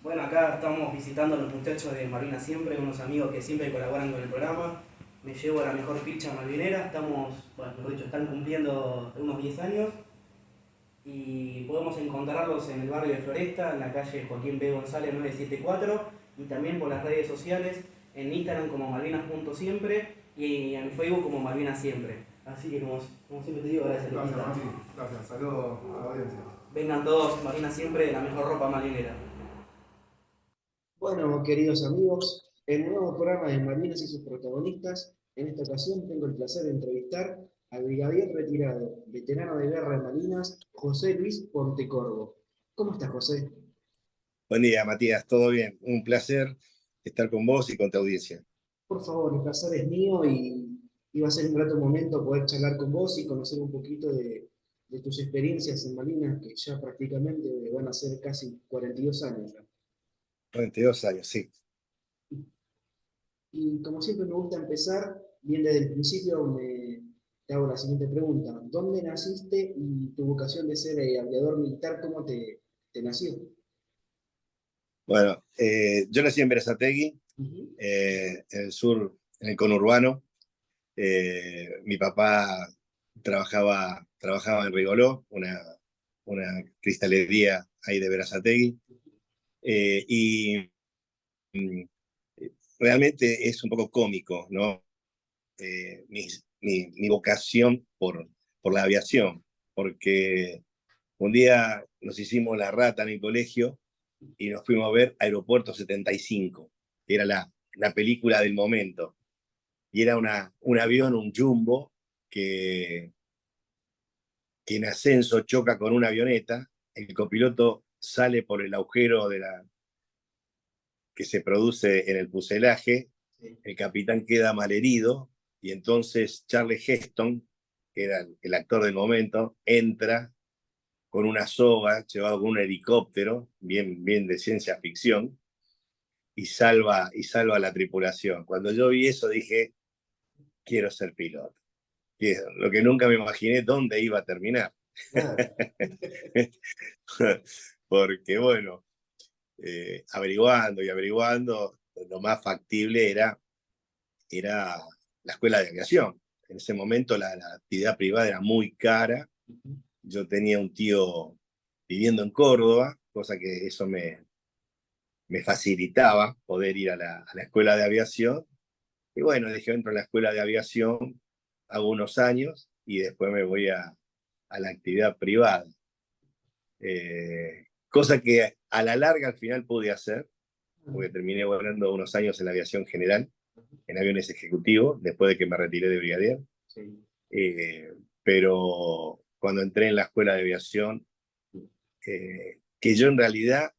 Bueno, acá estamos visitando a los muchachos de Malvinas Siempre, unos amigos que siempre colaboran con el programa. Me llevo a la mejor picha malvinera, estamos, bueno, mejor dicho, están cumpliendo unos 10 años y podemos encontrarlos en el barrio de Floresta, en la calle Joaquín B. González 974 y también por las redes sociales, en Instagram como malvinas.siempre y en Facebook como Malvinas Siempre. Así que como siempre te digo, gracias. Gracias, Lupita. Mati. Gracias. Saludos a la audiencia. Vengan todos, Malvinas Siempre, la mejor ropa marinera. Bueno, queridos amigos, el nuevo programa de Malvinas y sus protagonistas. En esta ocasión tengo el placer de entrevistar al brigadier retirado, veterano de guerra de Malvinas, José Luis Pontecorvo. ¿Cómo estás, José? Buen día, Matías, ¿todo bien? Un placer estar con vos y con tu audiencia. Por favor, el placer es mío y va a ser un grato momento poder charlar con vos y conocer un poquito de tus experiencias en Malvinas, que ya prácticamente van a ser casi 42 años ya. 32 años, sí. Y como siempre me gusta empezar, bien desde el principio te hago la siguiente pregunta. ¿Dónde naciste y tu vocación de ser aviador militar, cómo te nació? Bueno, yo nací en Berazategui, Ujú. en el sur, en el conurbano. Mi papá trabajaba en Rigoló, una cristalería ahí de Berazategui. Y realmente es un poco cómico, ¿no? Mi vocación por la aviación, porque un día nos hicimos la rata en el colegio y nos fuimos a ver Aeropuerto 75, que era la película del momento. Y era un avión, un jumbo, que, que en ascenso choca con una avioneta, el copiloto sale por el agujero que se produce en el fuselaje, Sí. el capitán queda malherido y entonces Charlie Heston, que era el actor del momento, entra con una soga, llevado con un helicóptero, bien de ciencia ficción, y salva a la tripulación. Cuando yo vi eso dije, quiero ser piloto. Lo que nunca me imaginé dónde iba a terminar. Claro. Porque bueno, averiguando y averiguando, lo más factible era la escuela de aviación. En ese momento la actividad privada era muy cara. Yo tenía un tío viviendo en Córdoba, cosa que eso me facilitaba poder ir a la escuela de aviación. Y bueno, dije, entro a la escuela de aviación, hago unos años y después me voy a la actividad privada. Cosa que a la larga al final pude hacer, porque terminé volando unos años en la aviación general, en aviones ejecutivos, después de que me retiré de brigadier. Sí. Eh, pero cuando entré en la escuela de aviación, que yo en realidad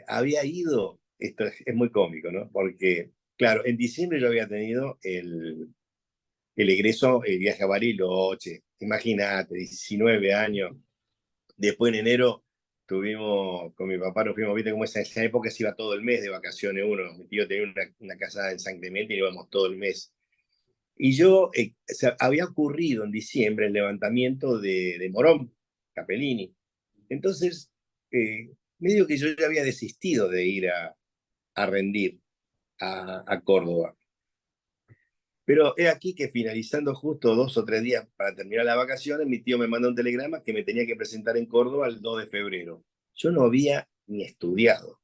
había ido, esto es muy cómico, ¿no? Porque, claro, en diciembre yo había tenido el egreso, el viaje a Bariloche, imagínate, 19 años. Después en enero tuvimos, con mi papá nos fuimos, viste cómo es en esa época se iba todo el mes de vacaciones uno. Mi tío tenía una casa en San Clemente y íbamos todo el mes. Y yo, o sea, había ocurrido en diciembre el levantamiento de Morón, Capellini. Entonces, medio que yo ya había desistido de ir a rendir a Córdoba. Pero he aquí que finalizando justo 2 o 3 días para terminar las vacaciones, mi tío me manda un telegrama que me tenía que presentar en Córdoba el 2 de febrero. Yo no había ni estudiado,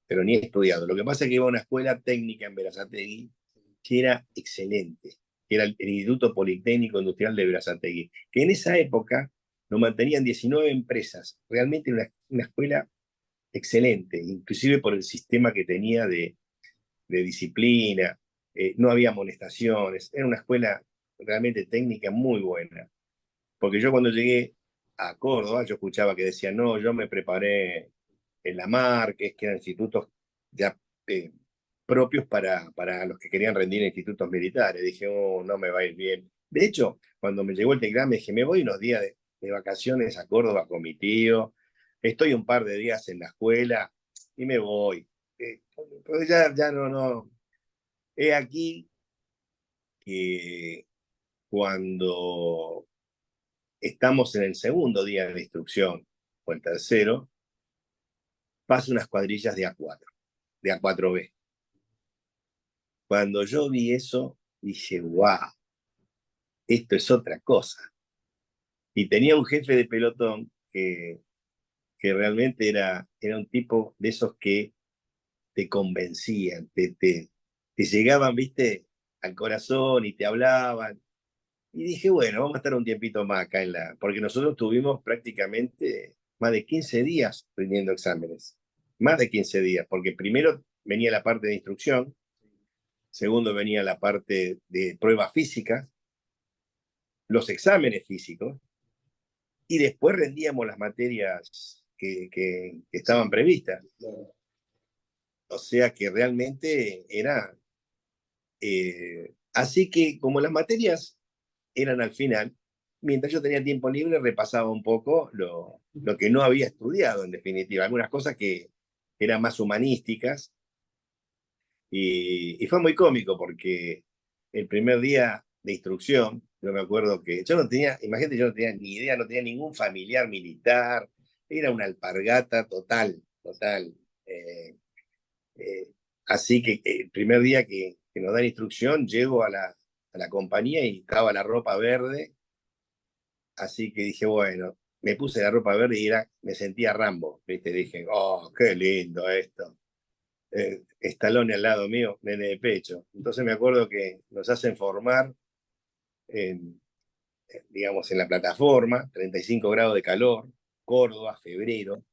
pero ni estudiado. Lo que pasa es que iba a una escuela técnica en Berazategui que era excelente, que era el Instituto Politécnico Industrial de Berazategui, que en esa época lo mantenían 19 empresas. Realmente una escuela excelente, inclusive por el sistema que tenía de disciplina, no había amonestaciones, era una escuela realmente técnica muy buena. Porque yo cuando llegué a Córdoba, yo escuchaba que decían, no, yo me preparé en la Marques, que eran institutos ya propios para los que querían rendir en institutos militares. Dije, oh, no me va a ir bien. De hecho, cuando me llegó el telegrama, dije, me voy unos días de vacaciones a Córdoba con mi tío, estoy un par de días en la escuela y me voy. Pues ya no. He aquí que cuando estamos en el segundo día de instrucción, o el tercero, pasa unas cuadrillas de A4, de A4B. Cuando yo vi eso, dije, wow, esto es otra cosa. Y tenía un jefe de pelotón que realmente era un tipo de esos que te convencían, te llegaban, viste, al corazón y te hablaban. Y dije, bueno, vamos a estar un tiempito más acá porque nosotros tuvimos prácticamente más de 15 días rindiendo exámenes. Más de 15 días, porque primero venía la parte de instrucción, segundo venía la parte de pruebas físicas, los exámenes físicos, y después rendíamos las materias que estaban previstas. O sea que realmente era... así que como las materias eran al final, mientras yo tenía tiempo libre repasaba un poco lo que no había estudiado, en definitiva, algunas cosas que eran más humanísticas, y fue muy cómico porque el primer día de instrucción, yo me acuerdo que yo no tenía, imagínate, yo no tenía ni idea, no tenía ningún familiar militar, era una alpargata total, total. Eh, Así que el primer día que nos dan instrucción, llego a la compañía y estaba la ropa verde, así que dije, bueno, me puse la ropa verde y me sentía Rambo, ¿viste? Dije, oh, qué lindo esto. Stallone al lado mío, nene de pecho. Entonces me acuerdo que nos hacen formar, en, digamos, en la plataforma, 35 grados de calor, Córdoba, febrero,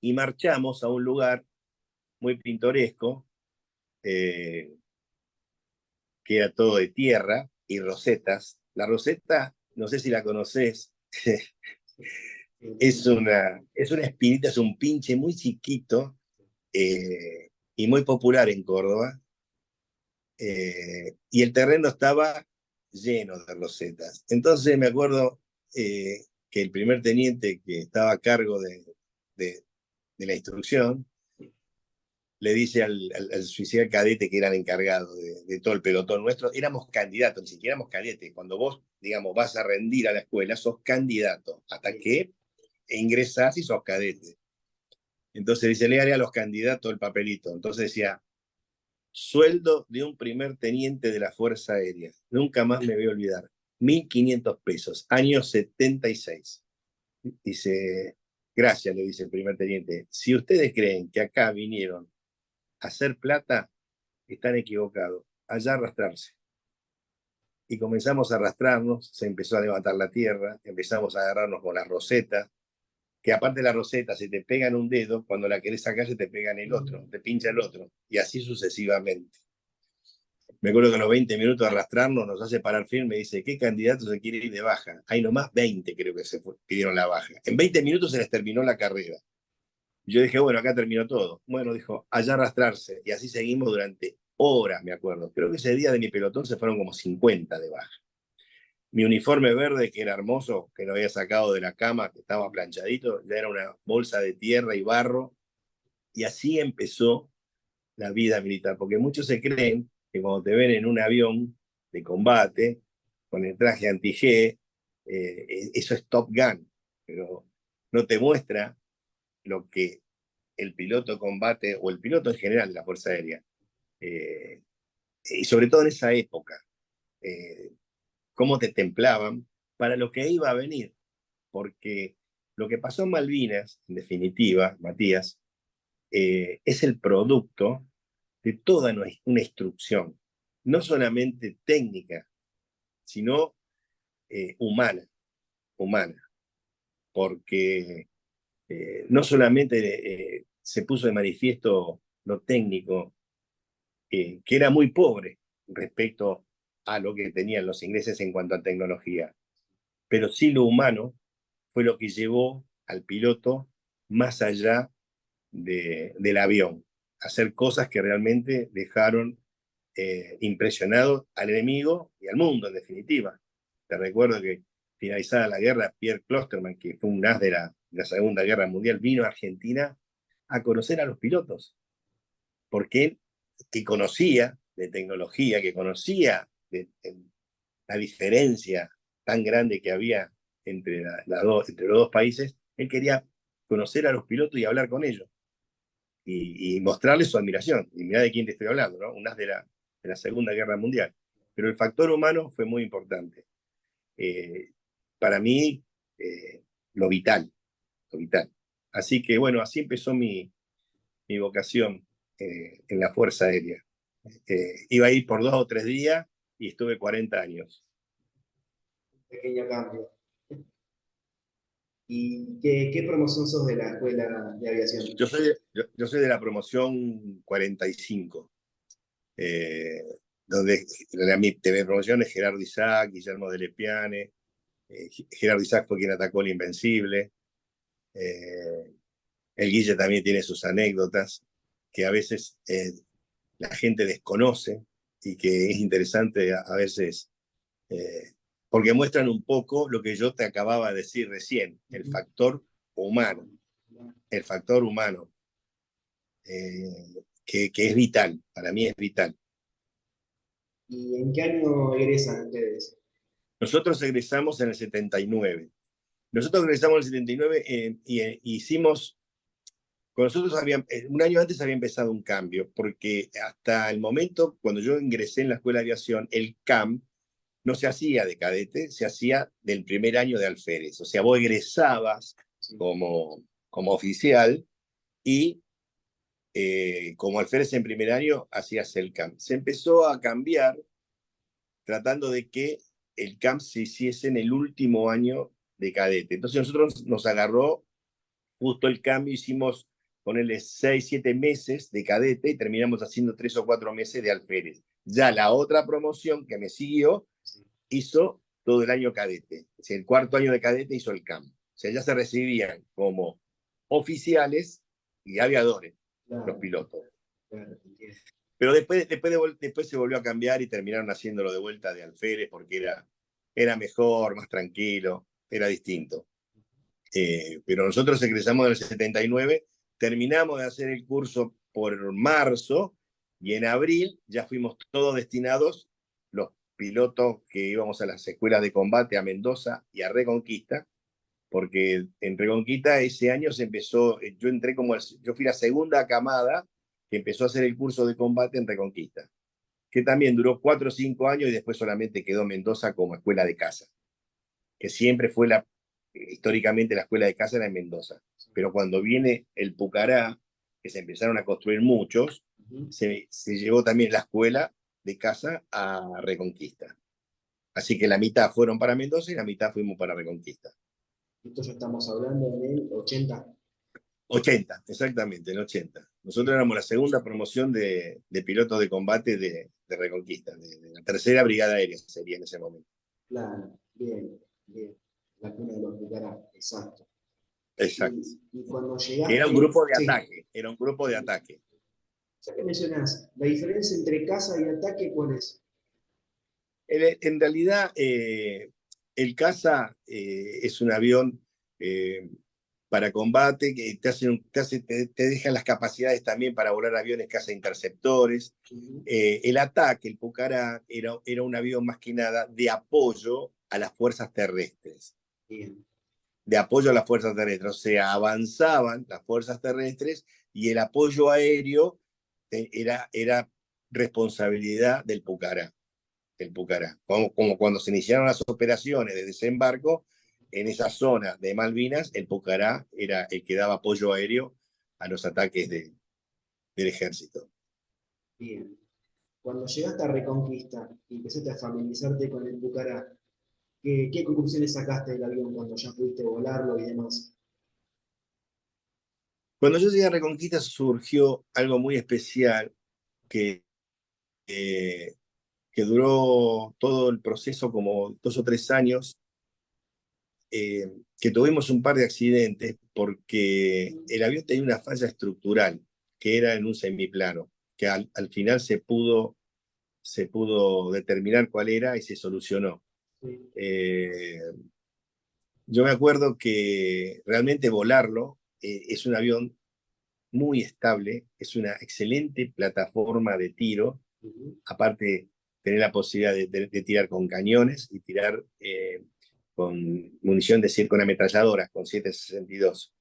y marchamos a un lugar muy pintoresco, eh, que era todo de tierra y rosetas. La roseta, no sé si la conoces, es una espinita, es un pinche muy chiquito, y muy popular en Córdoba, y el terreno estaba lleno de rosetas. Entonces me acuerdo, que el primer teniente que estaba a cargo de, de la instrucción le dice al suicida cadete, que era el encargado de todo el pelotón nuestro, éramos candidatos, ni siquiera éramos cadetes. Cuando vos, digamos, vas a rendir a la escuela, sos candidato, hasta que ingresás y sos cadete. Entonces dice, léale a los candidatos el papelito. Entonces decía, sueldo de un primer teniente de la Fuerza Aérea. Nunca más me voy a olvidar. 1.500 pesos, año 76. Dice, gracias, le dice el primer teniente. Si ustedes creen que acá vinieron a hacer plata, están equivocados. Allá arrastrarse. Y comenzamos a arrastrarnos, se empezó a levantar la tierra, empezamos a agarrarnos con las rosetas, que aparte de la roseta, si te pegan un dedo, cuando la querés sacar se te pega en el otro, te pincha el otro, y así sucesivamente. Me acuerdo que a los 20 minutos de arrastrarnos nos hace parar firme y dice, ¿qué candidato se quiere ir de baja? Hay nomás 20, creo que pidieron la baja. En 20 minutos se les terminó la carrera. Yo dije, bueno, acá terminó todo. Bueno, dijo, allá arrastrarse. Y así seguimos durante horas, me acuerdo. Creo que ese día de mi pelotón se fueron como 50 de baja. Mi uniforme verde, que era hermoso, que lo había sacado de la cama, que estaba planchadito, ya era una bolsa de tierra y barro. Y así empezó la vida militar, porque muchos se creen que cuando te ven en un avión de combate, con el traje anti-G, eso es Top Gun, pero no te muestra lo que el piloto combate, o el piloto en general de la Fuerza Aérea, eh, y sobre todo en esa época, eh, cómo te templaban para lo que iba a venir, porque lo que pasó en Malvinas, en definitiva, Matías, es el producto de toda una instrucción, no solamente técnica, sino humana, humana, porque no solamente se puso de manifiesto lo técnico, que era muy pobre respecto a lo que tenían los ingleses en cuanto a tecnología, pero sí lo humano fue lo que llevó al piloto más allá del avión, a hacer cosas que realmente dejaron impresionado al enemigo y al mundo, en definitiva. Te recuerdo que finalizada la guerra, Pierre Klosterman, que fue un as de la Segunda Guerra Mundial, vino a Argentina a conocer a los pilotos, porque él, que conocía de tecnología, que conocía de la diferencia tan grande que había entre los dos países, él quería conocer a los pilotos y hablar con ellos. y mostrarles su admiración. Y mirá de quién te estoy hablando, ¿no? Unas de la Segunda Guerra Mundial. Pero el factor humano fue muy importante. Para mí, lo vital, lo vital. Así que bueno, así empezó mi vocación en la Fuerza Aérea. Iba a ir por 2 o 3 días y estuve 40 años. Pequeño cambio. ¿Y qué promoción sos de la escuela de aviación? Yo soy de la promoción 45, donde mi promoción es Gerardo Isaac, Guillermo de Lepiane. Gerardo Isaac fue quien atacó el Invencible. El Guille también tiene sus anécdotas que a veces la gente desconoce y que es interesante a veces, porque muestran un poco lo que yo te acababa de decir recién, el factor humano, el factor humano, que es vital, para mí es vital. ¿Y en qué año egresan ustedes? Nosotros egresamos en el 79. Nosotros egresamos en el 79 y hicimos. Con nosotros un año antes había empezado un cambio, porque hasta el momento, cuando yo ingresé en la escuela de aviación, el CAM no se hacía de cadete, se hacía del primer año de alférez. O sea, vos egresabas como oficial y como alférez en primer año hacías el CAM. Se empezó a cambiar tratando de que el CAM se hiciese en el último año de cadete. Entonces nosotros nos agarró justo el cambio, hicimos ponerle 6, 7 meses de cadete y terminamos haciendo 3 o 4 meses de alférez. Ya la otra promoción que me siguió hizo todo el año cadete. O sea, el cuarto año de cadete hizo el CAM. O sea, ya se recibían como oficiales y aviadores, Claro, los pilotos. claro. Pero después se volvió a cambiar y terminaron haciéndolo de vuelta de alférez porque era mejor, más tranquilo, era distinto. Pero nosotros egresamos en el 79, terminamos de hacer el curso por marzo y en abril ya fuimos todos destinados, los pilotos que íbamos a las escuelas de combate a Mendoza y a Reconquista, porque en Reconquista ese año se empezó, yo fui la segunda camada que empezó a hacer el curso de combate en Reconquista, que también duró 4 o 5 años y después solamente quedó Mendoza como escuela de caza, que siempre fue históricamente la escuela de caza era en Mendoza. Pero cuando viene el Pucará, que se empezaron a construir muchos, se llevó también la escuela de caza a Reconquista. Así que la mitad fueron para Mendoza y la mitad fuimos para Reconquista. Esto ya estamos hablando en el 80. 80, exactamente, en 80. Nosotros éramos la segunda promoción de pilotos de combate de Reconquista, de la tercera brigada aérea sería en ese momento. Claro, bien, bien. La cuna de los Bucará, exacto. Exacto. Y cuando Que llegaste... era un grupo de Sí. ataque, era un grupo de ataque. Ya que mencionás, la diferencia entre caza y ataque, ¿cuál es? En realidad, el caza es un avión para combate que te deja las capacidades también para volar aviones caza interceptores. El ataque, el Pucará, era un avión más que nada de apoyo a las fuerzas terrestres. Bien. De apoyo a las fuerzas terrestres. O sea, avanzaban las fuerzas terrestres y el apoyo aéreo era responsabilidad del Pucará. El Pucará. Como cuando se iniciaron las operaciones de desembarco, en esa zona de Malvinas, el Pucará era el que daba apoyo aéreo a los ataques del ejército. Bien. Cuando llegaste a Reconquista y empezaste a familiarizarte con el Pucará, ¿qué conclusiones sacaste del avión cuando ya pudiste volarlo y demás? Cuando yo llegué a Reconquista surgió algo muy especial que, eh, que duró todo el proceso como 2 o 3 años, que tuvimos un par de accidentes porque el avión tenía una falla estructural que era en un semiplano, que al final se pudo determinar cuál era y se solucionó. Sí. Yo me acuerdo que realmente volarlo es un avión muy estable, es una excelente plataforma de tiro, aparte tener la posibilidad de tirar con cañones y tirar con munición con ametralladoras, con 7.62.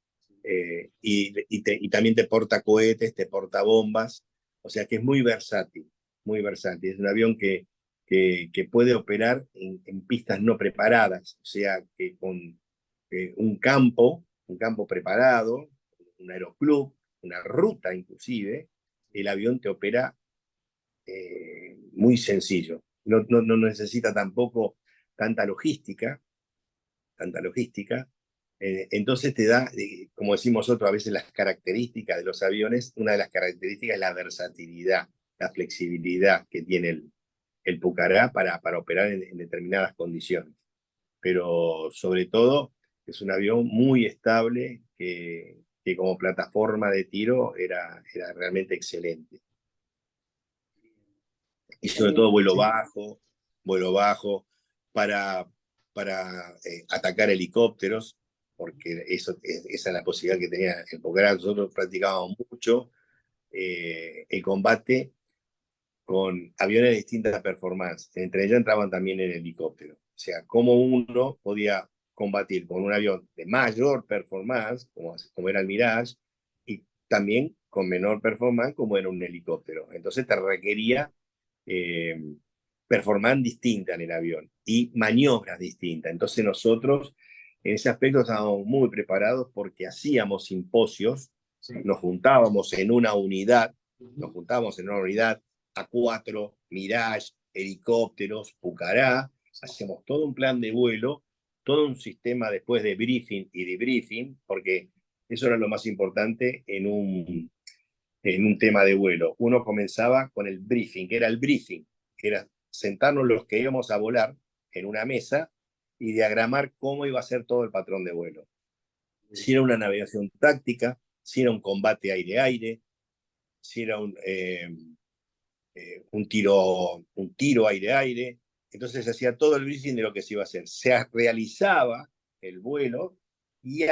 y también te porta cohetes, te porta bombas, o sea que es muy versátil, muy versátil. Es un avión que puede operar en pistas no preparadas, o sea que con un campo preparado, un aeroclub, una ruta inclusive, el avión te opera muy sencillo. No necesita tampoco tanta logística, tanta logística. Entonces te da, como decimos nosotros, a veces las características de los aviones, una de las características es la versatilidad, la flexibilidad que tiene el Pucará para operar en determinadas condiciones. Pero sobre todo es un avión muy estable que como plataforma de tiro era realmente excelente. Y sobre todo vuelo bajo para, para atacar helicópteros, porque esa es la posibilidad que tenía el Pucará. Nosotros practicábamos mucho el combate con aviones de distintas performances. Entre ellos entraban también el helicóptero. O sea, cómo uno podía combatir con un avión de mayor performance, como era el Mirage, y también con menor performance, como era un helicóptero. Entonces te requería eh, performance distinta en el avión y maniobras distintas. Entonces nosotros en ese aspecto estábamos muy preparados porque hacíamos simposios, Sí. nos juntábamos en una unidad, A4, Mirage, helicópteros, Pucará, hacíamos todo un plan de vuelo, todo un sistema después de briefing y debriefing, porque eso era lo más importante en un tema de vuelo. Uno comenzaba con el briefing, que era el briefing, que era sentarnos los que íbamos a volar en una mesa y diagramar cómo iba a ser todo el patrón de vuelo. Si era una navegación táctica, si era un combate aire-aire, si era un tiro aire-aire. Entonces se hacía todo el briefing de lo que se iba a hacer. Se realizaba el vuelo y,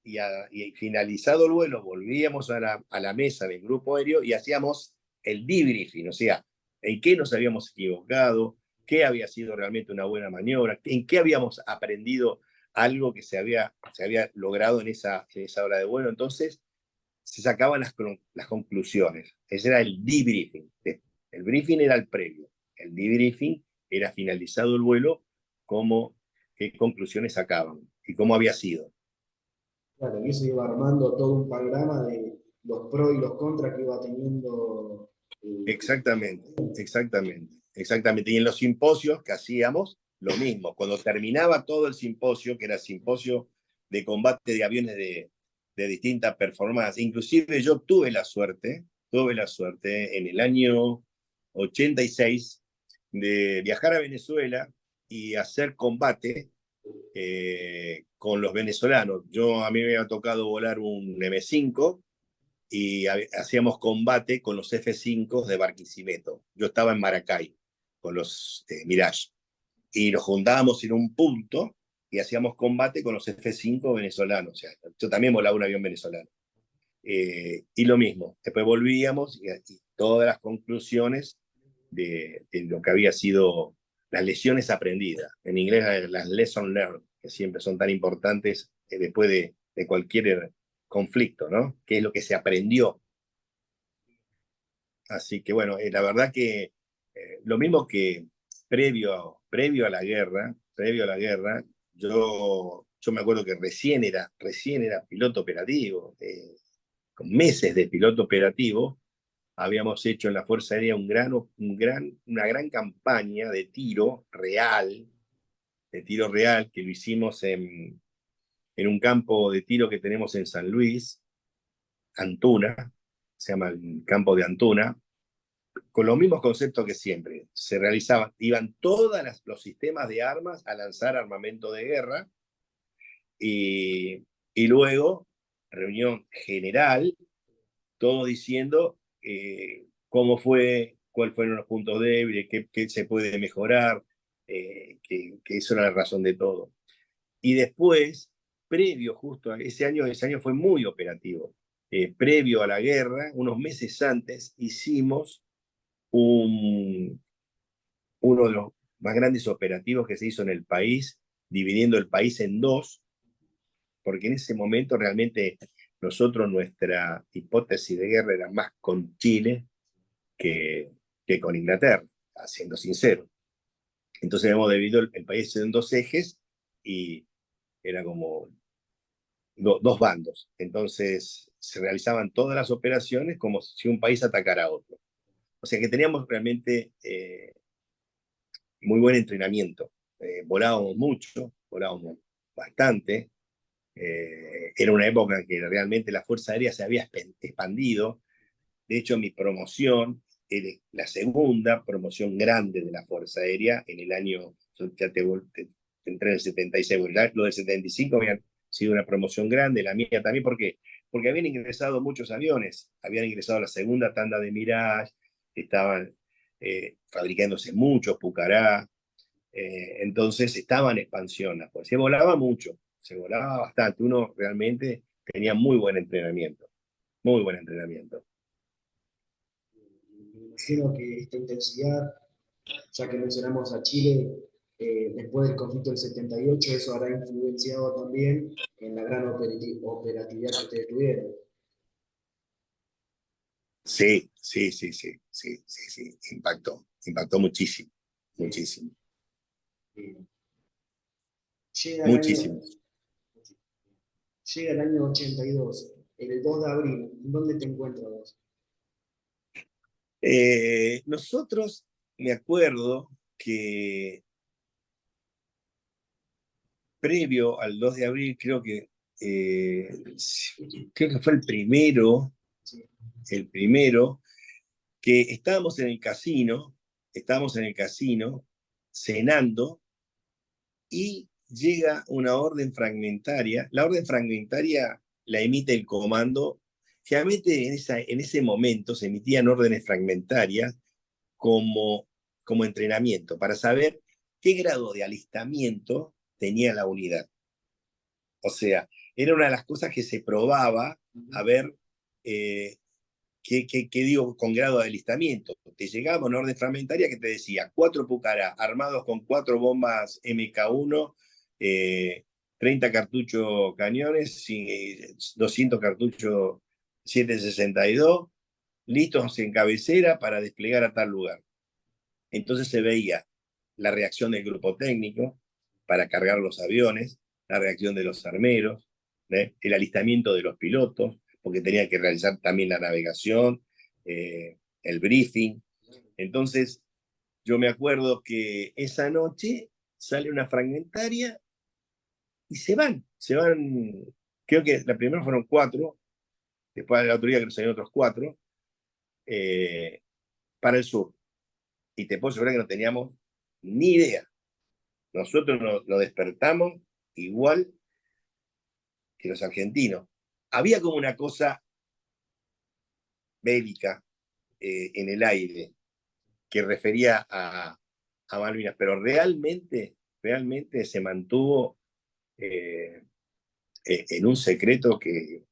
y finalizado el vuelo volvíamos a la mesa del grupo aéreo y hacíamos el debriefing, o sea, en qué nos habíamos equivocado, qué había sido realmente una buena maniobra, en qué habíamos aprendido algo que se había logrado en esa hora de vuelo. Entonces se sacaban las conclusiones. Ese era el debriefing. El briefing era el previo. El debriefing era finalizado el vuelo, qué conclusiones sacaban y cómo había sido. Claro, y eso iba armando todo un panorama de los pros y los contras que iba teniendo. Exactamente, exactamente. Y en los simposios que hacíamos, lo mismo. Cuando terminaba todo el simposio, que era simposio de combate de aviones de distintas performances, inclusive yo tuve la suerte en el año 86 de viajar a Venezuela y hacer combate con los venezolanos. A mí me había tocado volar un M5 y hacíamos combate con los F5 de Barquisimeto. Yo estaba en Maracay con los Mirage y nos juntábamos en un punto y hacíamos combate con los F5 venezolanos. O sea, yo también volaba un avión venezolano. Y lo mismo, después volvíamos y todas las conclusiones de lo que había sido las lecciones aprendidas. En inglés, las lessons learned, que siempre son tan importantes después de cualquier conflicto, ¿no? ¿Qué es lo que se aprendió? Así que bueno, la verdad que lo mismo que previo a la guerra, yo me acuerdo que recién era piloto operativo, con meses de piloto operativo, habíamos hecho en la Fuerza Aérea una gran campaña de tiro real, que lo hicimos en un campo de tiro que tenemos en San Luis, Antuna, se llama el campo de Antuna, con los mismos conceptos que siempre. Se realizaban, iban todos los sistemas de armas a lanzar armamento de guerra y luego reunión general, todo diciendo cómo fue, cuáles fueron los puntos débiles, qué se puede mejorar, que eso era la razón de todo. Y después, previo justo a ese año fue muy operativo. Previo a la guerra, unos meses antes, hicimos uno de los más grandes operativos que se hizo en el país, dividiendo el país en dos, porque en ese momento realmente nosotros nuestra hipótesis de guerra era más con Chile que con Inglaterra, siendo sincero. Entonces hemos dividido el país en dos ejes y era como dos bandos. Entonces se realizaban todas las operaciones como si un país atacara a otro. O sea que teníamos realmente muy buen entrenamiento. Volábamos mucho, volábamos bastante. Era una época en que realmente la Fuerza Aérea se había expandido. De hecho, mi promoción era la segunda promoción grande de la Fuerza Aérea en el año, ya entré en el 76, lo del 75 había sido una promoción grande, la mía también, ¿por qué? Porque habían ingresado muchos aviones, habían ingresado la segunda tanda de Mirage, estaban fabricándose muchos Pucará, entonces estaba en expansión la Fuerza. Se volaba mucho, se volaba bastante, uno realmente tenía muy buen entrenamiento, muy buen entrenamiento. Me imagino que esta intensidad, ya que mencionamos a Chile, después del conflicto del 78, eso habrá influenciado también en la gran operatividad que ustedes tuvieron. Sí, impactó muchísimo, muchísimo, Eh, Llega el año, muchísimo. llega el año 82, el 2 de abril, ¿en dónde te encuentras vos? Nosotros, me acuerdo que previo al 2 de abril, creo que fue Sí. el primero, que estábamos en el casino, cenando, y llega una orden fragmentaria. La orden fragmentaria la emite el comando. Generalmente en ese momento se emitían órdenes fragmentarias como entrenamiento, para saber qué grado de alistamiento tenía la unidad. O sea, era una de las cosas que se probaba a ver qué digo con grado de alistamiento. Te llegaba una orden fragmentaria que te decía 4 Pucará armados con 4 bombas MK1, 30 cartuchos cañones, 200 cartuchos 762, listos en cabecera para desplegar a tal lugar. Entonces se veía la reacción del grupo técnico para cargar los aviones, la reacción de los armeros, el alistamiento de los pilotos, porque tenían que realizar también la navegación, el briefing. Entonces, yo me acuerdo que esa noche sale una fragmentaria y se van, creo que la primera fueron 4, después de la otro día que salieron otros 4, para el sur. Y te puedo asegurar que no teníamos ni idea. Nosotros nos despertamos igual que los argentinos. Había como una cosa bélica en el aire que refería a Malvinas, pero realmente se mantuvo en un secreto que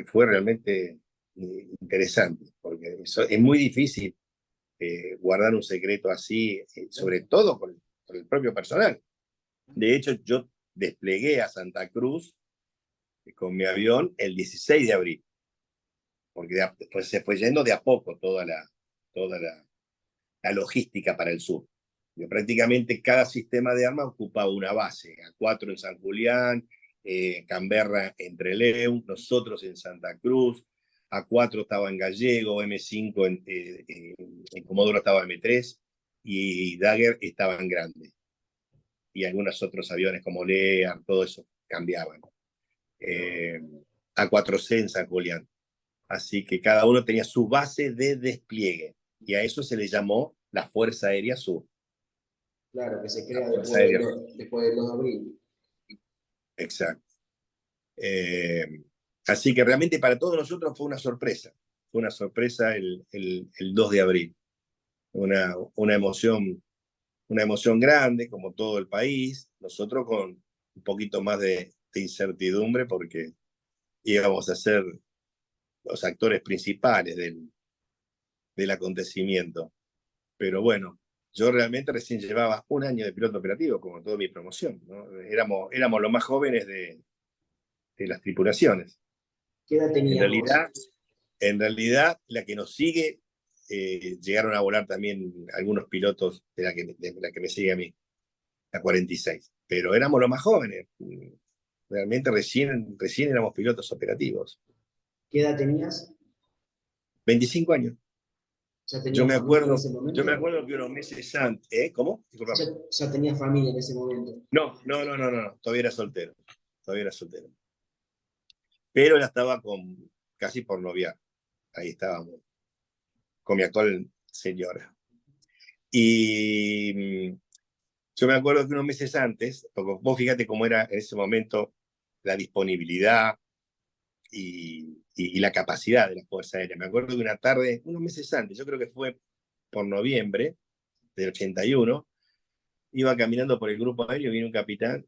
fue realmente interesante, porque es muy difícil guardar un secreto así, sobre todo por el propio personal. De hecho, yo desplegué a Santa Cruz con mi avión el 16 de abril, porque pues se fue yendo de a poco toda la logística para el sur. Prácticamente cada sistema de armas ocupaba una base, A4 en San Julián, Canberra en Trelew, nosotros en Santa Cruz, A4 estaba en Gallego, M5 en Comodoro estaba M3 y Dagger estaba en Grande. Y algunos otros aviones como Lear, todo eso cambiaban. A4C en San Julián. Así que cada uno tenía su base de despliegue y a eso se le llamó la Fuerza Aérea Sur. Claro, que se La crea Fuerza Aérea Sur. después del 2 de abril. Exacto. Así que realmente para todos nosotros fue una sorpresa. Fue una sorpresa el 2 de abril. Una emoción grande, como todo el país. Nosotros con un poquito más de incertidumbre porque íbamos a ser los actores principales del acontecimiento. Pero bueno, yo realmente recién llevaba un año de piloto operativo, como toda mi promoción, ¿no? Éramos los más jóvenes de las tripulaciones. ¿Qué edad En tenías vos? realidad, en realidad, la que nos sigue, llegaron a volar también algunos pilotos de la que me sigue a mí, la 46. Pero éramos los más jóvenes. Realmente recién éramos pilotos operativos. ¿Qué edad tenías? 25 años. ¿Ya Yo tenías me familia en acuerdo, ese yo me momento? acuerdo que unos meses antes, ¿eh? ¿Cómo? Ya, Disculpame. ya tenías familia en ese momento. No, todavía era soltero. Todavía era soltero. Pero ya estaba casi por noviar. Ahí estábamos, con mi actual señora. Y yo me acuerdo que unos meses antes, porque vos fíjate cómo era en ese momento la disponibilidad y la capacidad de las Fuerzas Aéreas. Me acuerdo que una tarde, unos meses antes, yo creo que fue por noviembre del 81, iba caminando por el grupo aéreo y vino un capitán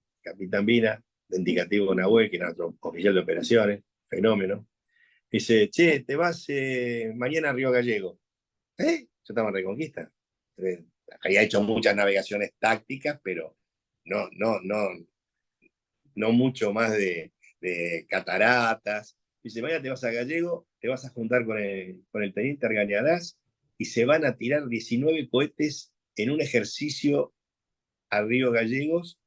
Vina, de indicativo Nahuel, que era otro oficial de operaciones, fenómeno. Dice, che, te vas mañana a Río Gallego. ¿Eh? Yo estaba en Reconquista. Había hecho muchas navegaciones tácticas, pero no no mucho más de cataratas. Dice, mañana te vas a Gallego, te vas a juntar con el teniente Argañarás y se van a tirar 19 cohetes en un ejercicio a Río Gallegos.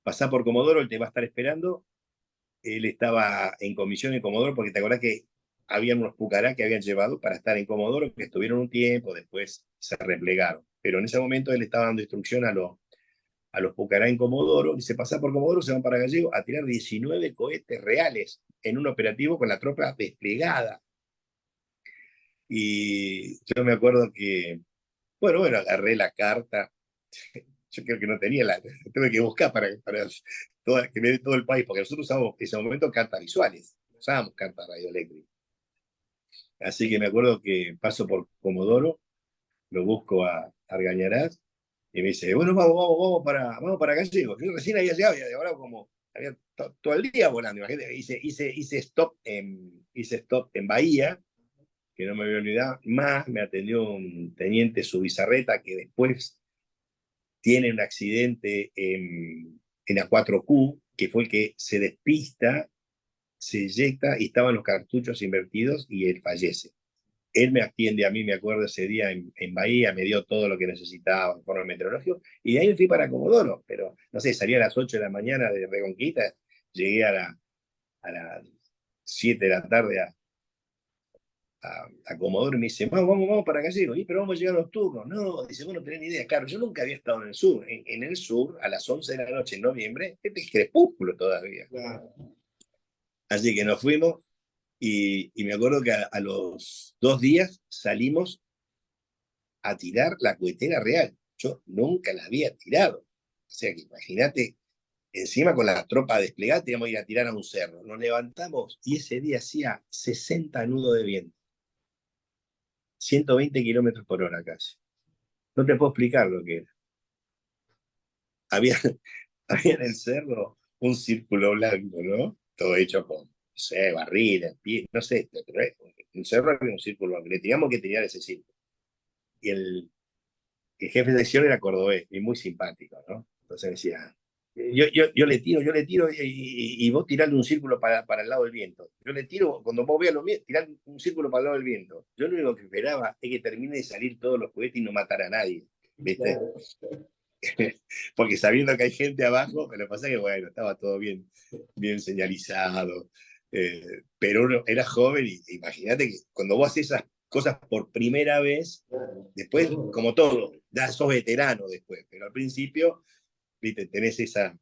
Pasá por Comodoro, él te va a estar esperando. Él estaba en comisión en Comodoro porque te acordás que habían unos Pucará que habían llevado para estar en Comodoro, que estuvieron un tiempo, después se replegaron. Pero en ese momento él estaba dando instrucción a los Pucará en Comodoro, y se pasa por Comodoro, se van para Gallego a tirar 19 cohetes reales en un operativo con la tropa desplegada. Y yo me acuerdo que, bueno, agarré la carta. Yo creo que no tenía tuve que buscar que me dé todo el país, porque nosotros usábamos en ese momento cartas visuales, usábamos cartas radioeléctricas. Así que me acuerdo que paso por Comodoro, lo busco a Argañarás, y me dice, bueno, vamos para Gallegos. Yo recién había llegado, y ahora como había todo el día volando, imagínate, hice stop en Bahía, que no me voy a olvidar, más me atendió un teniente Subizarreta, que después tiene un accidente en A4Q, que fue el que se despista, se eyecta y estaban los cartuchos invertidos y él fallece. Él me atiende a mí, me acuerdo ese día en Bahía, me dio todo lo que necesitaba, informe meteorológico, y de ahí me fui para Comodoro, pero no sé, salí a las 8 de la mañana de Reconquista, llegué a las 7 de la tarde a Comodoro y me dice, vamos para Gallego, y pero vamos a llegar a los turnos. No, dice, vos no tenés ni idea. Claro, yo nunca había estado en el sur. En el sur, a las 11 de la noche en noviembre, este es crepúsculo todavía. Claro. Así que nos fuimos y me acuerdo que a los 2 días salimos a tirar la cohetera real. Yo nunca la había tirado. O sea que imagínate, encima con la tropa desplegada, teníamos que ir a tirar a un cerro. Nos levantamos y ese día hacía 60 nudos de viento. 120 kilómetros por hora casi. No te puedo explicar lo que era. Había, había en el cerro un círculo blanco, ¿no? Todo hecho con, no sé, barriles, pies, no sé, pero en el cerro había un círculo blanco. Le teníamos que tirar ese círculo. Y el jefe de sección era cordobés y muy simpático, ¿no? Entonces decía, yo le tiro y vos tirarle un círculo para el lado del viento. Yo le tiro, cuando vos veas los vientos, tirar un círculo para el lado del viento. Yo lo único que esperaba es que termine de salir todos los cohetes y no matar a nadie, ¿viste? Claro. Porque sabiendo que hay gente abajo, me lo pasa que bueno, estaba todo bien señalizado, pero uno era joven y imagínate que cuando vos haces esas cosas por primera vez, después, como todo, ya sos veterano después, pero al principio, viste, tenés esa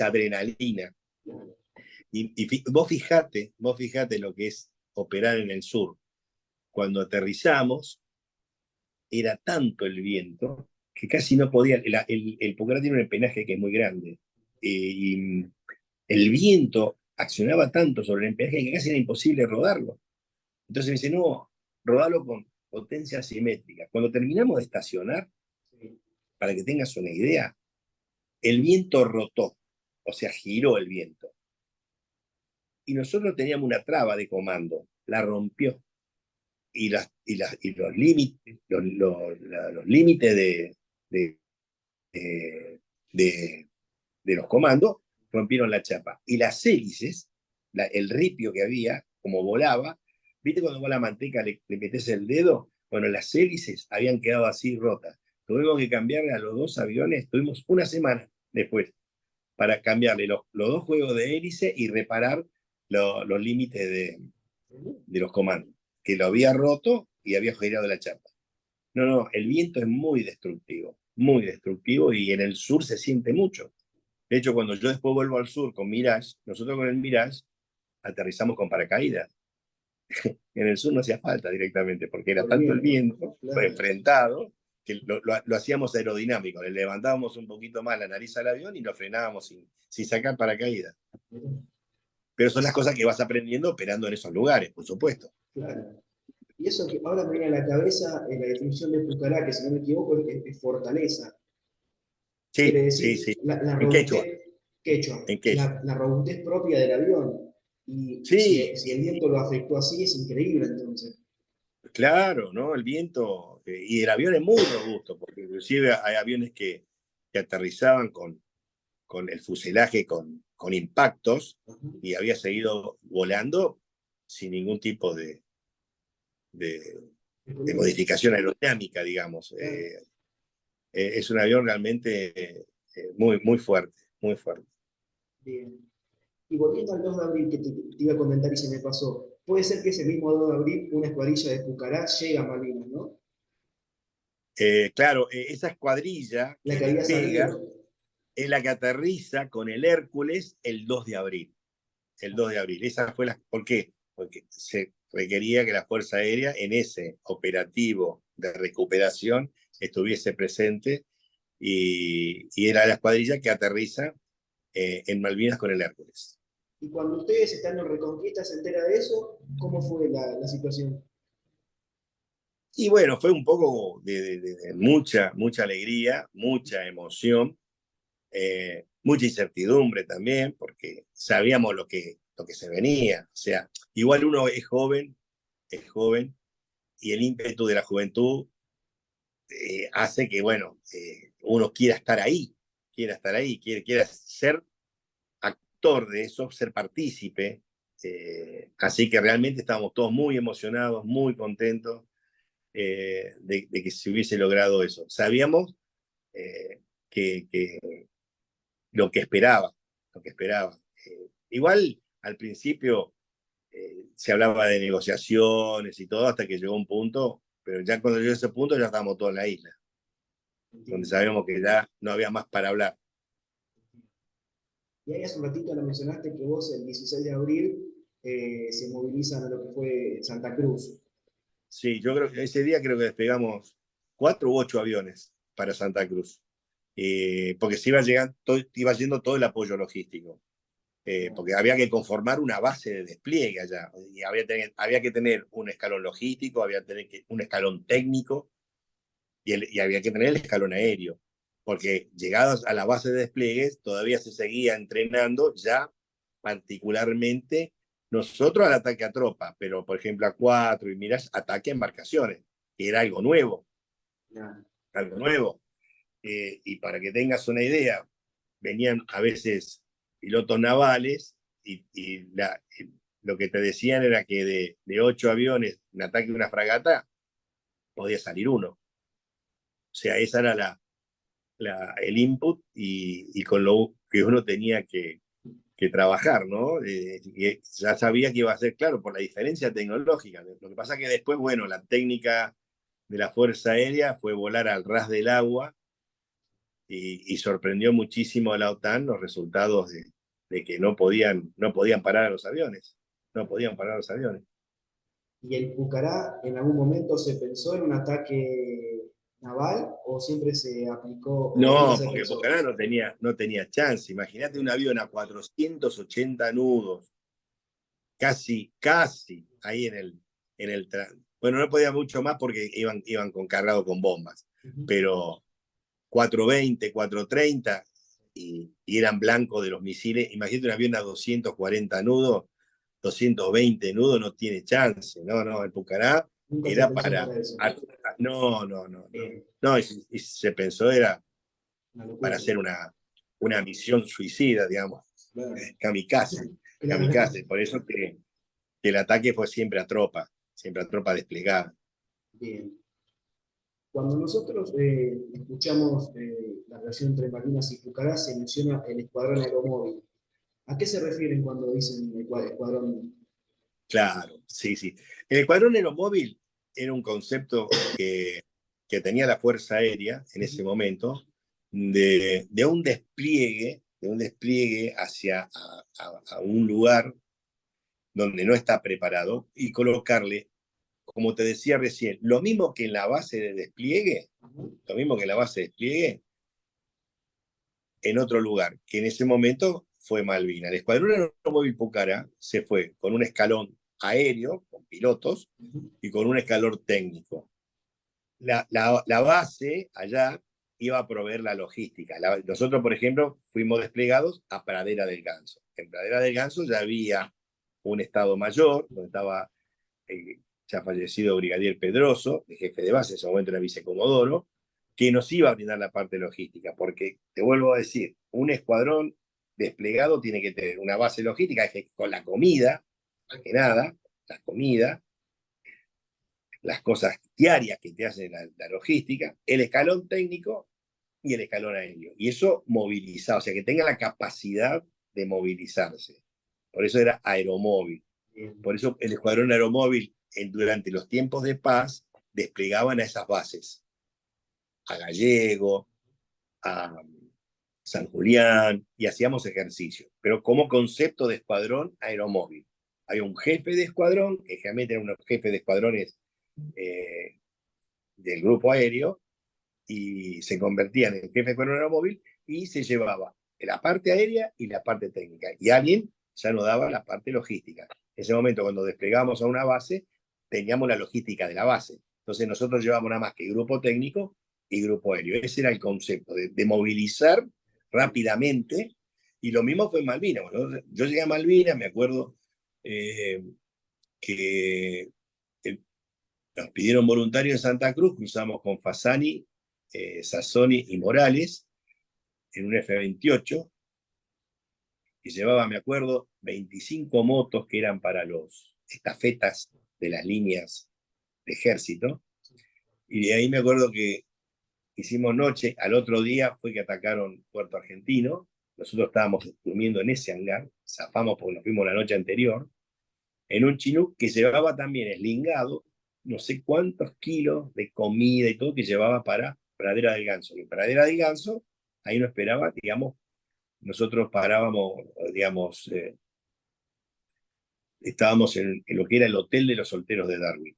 adrenalina. Y vos fijate lo que es operar en el sur. Cuando aterrizamos, era tanto el viento que casi no podía, el Pucará tiene un empenaje que es muy grande, y el viento accionaba tanto sobre el empenaje que casi era imposible rodarlo. Entonces me dice, no, rodalo con potencia asimétrica. Cuando terminamos de estacionar, para que tengas una idea, el viento rotó, o sea, giró el viento. Y nosotros teníamos una traba de comando, la rompió. Y los límites los límites de, de, de los comandos rompieron la chapa. Y las hélices, el ripio que había, como volaba, ¿viste cuando vos la manteca le metés el dedo? Bueno, las hélices habían quedado así rotas. Tuvimos que cambiarle a los 2 aviones, tuvimos una semana después para cambiarle los 2 juegos de hélice y reparar los límites de los comandos, que lo había roto y había girado la chapa. No, no, el viento es muy destructivo y en el sur se siente mucho. De hecho, cuando yo después vuelvo al sur con Mirage, nosotros con el Mirage aterrizamos con paracaídas. En el sur no hacía falta directamente, porque era Por tanto el viento, viento claro. enfrentado que lo hacíamos aerodinámico. Le levantábamos un poquito más la nariz al avión y lo frenábamos sin sacar paracaídas. Pero son las cosas que vas aprendiendo operando en esos lugares, por supuesto. Claro. Y eso que ahora me viene a la cabeza, la definición de Pucará, que si no me equivoco es fortaleza. Quiere Sí, sí, decir sí. la En quechua, robustez, quechua, en quechua. la robustez propia del avión. Y Sí, si el viento lo afectó así, es increíble entonces. claro, ¿no? El viento, y el avión es muy robusto, porque inclusive hay aviones que aterrizaban con el fuselaje con impactos Ujú. y había seguido volando sin ningún tipo de modificación aerodinámica, digamos. Claro. Es un avión realmente muy, muy fuerte, muy fuerte. Bien. Y volviendo al 2 de abril que te iba a comentar y se me pasó, puede ser que ese mismo 2 de abril una escuadrilla de Pucará llega a Malvinas, ¿no? Claro, esa escuadrilla La que que había despega salido. es la que aterriza con el Hércules el 2 de abril. El 2 de abril. Esa fue ¿Por qué? Porque se requería que la Fuerza Aérea en ese operativo de recuperación estuviese presente y era la escuadrilla que aterriza en Malvinas con el Hércules. Y cuando ustedes están en Reconquista, ¿se entera de eso? ¿Cómo fue la situación? Y bueno, fue un poco de mucha alegría, mucha emoción, mucha incertidumbre también, porque sabíamos lo que se venía. O sea, igual uno es joven, y el ímpetu de la juventud hace que, bueno, uno quiera estar ahí, quiera ser actor de eso, ser partícipe. Así que realmente estábamos todos muy emocionados, muy contentos de que se hubiese logrado eso. Sabíamos que lo que esperaba. Igual al principio se hablaba de negociaciones y todo hasta que llegó un punto, pero ya cuando llegó ese punto ya estábamos todos en la isla, donde Entiendo. sabíamos que ya no había más para hablar. Y ahí hace un ratito lo mencionaste que vos el 16 de abril se movilizan a lo que fue Santa Cruz. Sí, yo creo que ese día creo que despegamos 4 u 8 aviones para Santa Cruz, porque se iba yendo todo el apoyo logístico. Porque había que conformar una base de despliegue allá, y había que tener un escalón logístico, había que tener un escalón técnico, y había que tener el escalón aéreo, porque llegados a la base de despliegues todavía se seguía entrenando ya particularmente nosotros al ataque a tropa, pero por ejemplo a 4 y Mirage ataque a embarcaciones, que era algo nuevo, Claro. algo nuevo. Y para que tengas una idea, venían a veces pilotos navales y lo que te decían era que de 8 aviones en ataque a una fragata podía salir uno. O sea, esa era el input y con lo que uno tenía que trabajar, ¿no? Y ya sabía que iba a ser, claro, por la diferencia tecnológica. Lo que pasa que después, bueno, la técnica de la Fuerza Aérea fue volar al ras del agua y sorprendió muchísimo a la OTAN los resultados de que no podían parar a los aviones. No podían parar a los aviones. ¿Y el Pucará en algún momento se pensó en un ataque naval o siempre se aplicó o nunca No, se porque pensó? Pucará no tenía chance. Imagínate un avión a 480 nudos, casi ahí en el bueno, no podía mucho más porque iban cargados con bombas, Uh-huh. pero 420, 430 y eran blancos de los misiles. Imagínate un avión a 240 nudos, 220 nudos, no tiene chance. No, el Pucará Nunca se era pensó para eso. no. Eh, No, y se pensó era una para locura. hacer una misión suicida, digamos, Claro. kamikaze, Claro. kamikaze. Por eso que el ataque fue siempre a tropa desplegada. Bien. Cuando nosotros escuchamos la relación entre Malvinas y Pucará, se menciona el escuadrón aeromóvil. ¿A qué se refieren cuando dicen escuadrón? Claro, sí, sí. El escuadrón aeromóvil era un concepto que tenía la Fuerza Aérea en ese momento de un despliegue hacia a un lugar donde no está preparado y colocarle, como te decía recién, lo mismo que en la base de despliegue, lo mismo que en la base de despliegue, en otro lugar, que en ese momento fue Malvinas. El escuadrón aeromóvil Pucará se fue con un escalón aéreo, con pilotos, y con un escalón técnico. La base allá iba a proveer la logística. Nosotros, por ejemplo, fuimos desplegados a Pradera del Ganso. En Pradera del Ganso ya había un Estado Mayor, donde estaba ya fallecido Brigadier Pedroso, el jefe de base, en ese momento era vicecomodoro, que nos iba a brindar la parte logística, porque, te vuelvo a decir, un escuadrón desplegado tiene que tener una base logística con la comida, más que nada, la comida, las cosas diarias que te hacen la logística, el escalón técnico y el escalón aéreo. Y eso movilizado, o sea, que tenga la capacidad de movilizarse. Por eso era aeromóvil. Por eso el escuadrón aeromóvil, durante los tiempos de paz, desplegaban a esas bases. A Gallego, a San Julián, y hacíamos ejercicio. Pero como concepto de escuadrón aeromóvil. Hay un jefe de escuadrón, que generalmente era un jefe de escuadrones del grupo aéreo, y se convertían en jefe de escuadrón aeromóvil y se llevaba la parte aérea y la parte técnica. Y alguien ya nos daba la parte logística. En ese momento, cuando desplegamos a una base, teníamos la logística de la base. Entonces nosotros llevábamos nada más que grupo técnico y grupo aéreo. Ese era el concepto, de movilizar rápidamente. Y lo mismo fue en Malvinas. Bueno, yo llegué a Malvinas, me acuerdo que nos pidieron voluntarios en Santa Cruz, cruzamos con Fasani, Sassoni y Morales en un F-28 que llevaba, me acuerdo, 25 motos que eran para los estafetas de las líneas de ejército. Y de ahí me acuerdo que hicimos noche, al otro día fue que atacaron Puerto Argentino, nosotros estábamos durmiendo en ese hangar, zafamos porque nos fuimos la noche anterior, en un Chinook que llevaba también eslingado no sé cuántos kilos de comida y todo que llevaba para Pradera del Ganso. Y Pradera del Ganso, ahí nos esperaba, digamos, nosotros parábamos, digamos, estábamos en lo que era el Hotel de los Solteros de Darwin,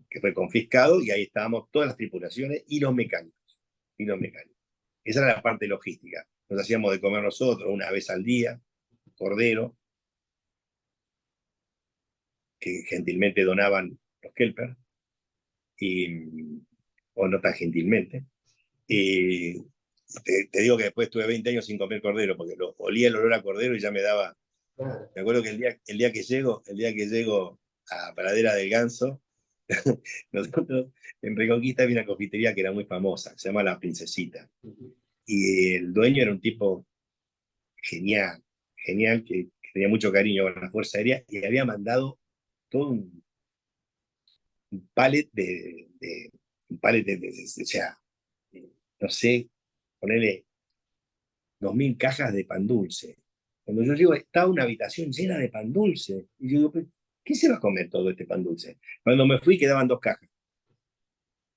que fue confiscado, y ahí estábamos todas las tripulaciones y los mecánicos. Y los mecánicos. Esa era la parte logística. Nos hacíamos de comer nosotros una vez al día, cordero, que gentilmente donaban los Kelper, o no tan gentilmente. Y te digo que después tuve 20 años sin comer cordero, porque olía el olor a cordero y ya me daba. Claro. Me acuerdo que el día que llego a Pradera del Ganso, nosotros en Reconquista había una confitería que era muy famosa, se llama La Princesita. Y el dueño era un tipo genial, genial, que tenía mucho cariño con la Fuerza Aérea, y había mandado todo un pallet o sea, no sé, ponerle 2000 cajas de pan dulce. Cuando yo llego, estaba una habitación llena de pan dulce. Y yo digo, ¿qué se va a comer todo este pan dulce? Cuando me fui, quedaban 2 cajas.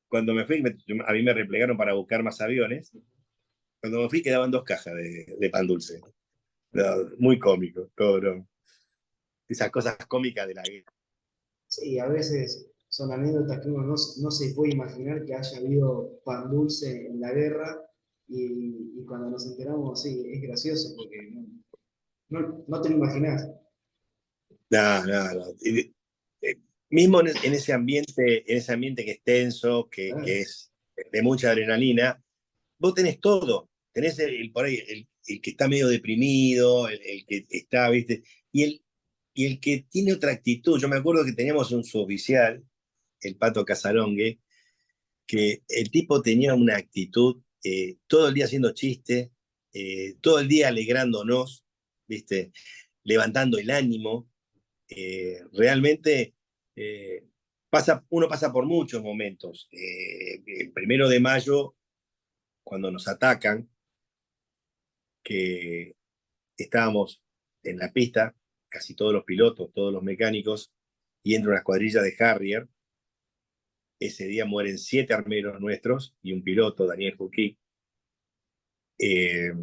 Cuando me fui, a mí me replegaron para buscar más aviones. Cuando me fui, quedaban 2 cajas de pan dulce. No, muy cómico, todo, ¿no? Esas cosas cómicas de la guerra. Sí, a veces son anécdotas que uno no se puede imaginar que haya habido pan dulce en la guerra y cuando nos enteramos, sí, es gracioso porque no te lo imaginás. No, no, no. Mismo en ese ambiente que es tenso, que Claro. es de mucha adrenalina, vos tenés todo. Tenés por ahí el que está medio deprimido, el que está, ¿viste? Y el que tiene otra actitud. Yo me acuerdo que teníamos un suboficial, el Pato Casarongue, que el tipo tenía una actitud todo el día haciendo chistes, todo el día alegrándonos, ¿viste? Levantando el ánimo. Realmente uno pasa por muchos momentos. El 1 de mayo, cuando nos atacan, que estábamos en la pista, casi todos los pilotos, todos los mecánicos, y entra una escuadrilla de Harrier. Ese día mueren 7 armeros nuestros y un piloto, Daniel Juquí. Es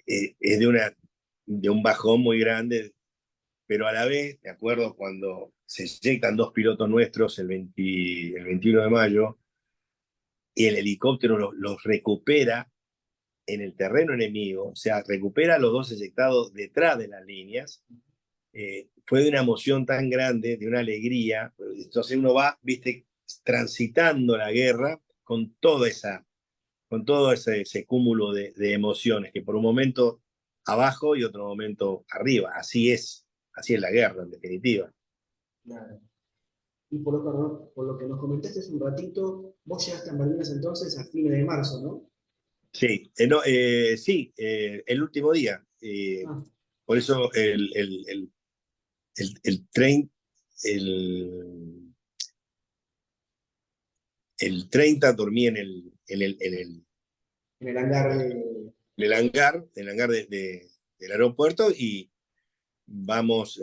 de un bajón muy grande, pero a la vez, me acuerdo cuando se eyectan 2 pilotos nuestros el 21 de mayo, y el helicóptero los recupera en el terreno enemigo, o sea, recupera a los 2 eyectados detrás de las líneas. Fue de una emoción tan grande, de una alegría. Entonces uno va, viste, transitando la guerra con todo ese cúmulo de emociones, que por un momento abajo y otro momento arriba. Así es la guerra, en definitiva. Claro. Y por lo que nos comentaste hace un ratito, vos llegaste a Malvinas entonces a fines de marzo, ¿no? Sí, no, sí, el último día. Ah, Por eso el tren, el, el 30 dormí en el hangar en de... el hangar del aeropuerto, y vamos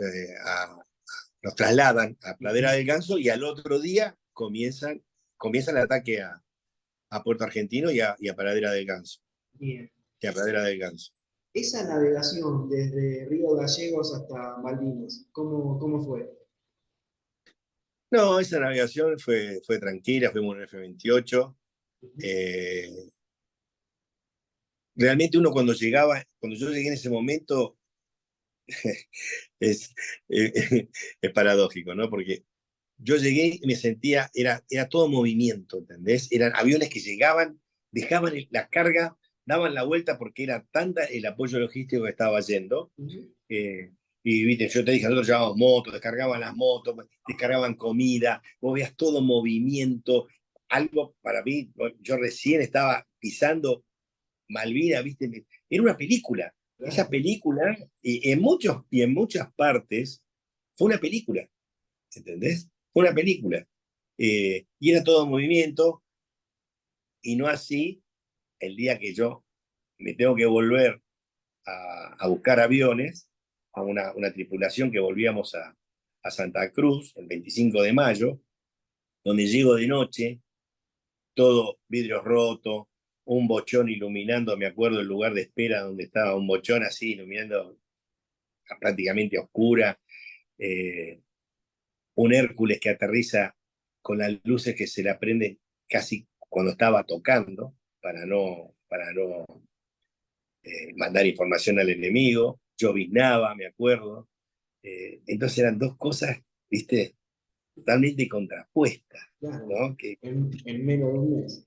nos trasladan a Pradera del Ganso, y al otro día comienza el ataque a Puerto Argentino y a Pradera del Ganso. Bien. Y a Pradera del Ganso. Esa navegación desde Río Gallegos hasta Malvinas, ¿cómo fue? No, esa navegación fue tranquila, fuimos en F-28. Realmente uno cuando yo llegué en ese momento, es, es paradójico, ¿no? Porque yo llegué y me sentía, era todo movimiento, ¿entendés? Eran aviones que llegaban, dejaban la carga, daban la vuelta porque era tanta el apoyo logístico que estaba yendo. Ujú. Y viste, yo te dije, nosotros llevábamos motos, descargaban las motos, descargaban comida, vos veías todo movimiento. Algo para mí, yo recién estaba pisando Malvinas, viste, era una película. Esa Claro. película, y en muchas partes, fue una película, ¿entendés? Fue una película. Y era todo movimiento, y no así el día que yo me tengo que volver a buscar aviones, a una tripulación que volvíamos a Santa Cruz el 25 de mayo, donde llego de noche, todo vidrios rotos, un bochón iluminando, me acuerdo el lugar de espera donde estaba un bochón así iluminando prácticamente a oscura, eh, un Hércules que aterriza con las luces que se le prenden casi cuando estaba tocando, para no mandar información al enemigo, lloviznaba, me acuerdo. Entonces eran dos cosas, viste, totalmente contrapuestas, Claro, ¿no? Que, en menos de un mes.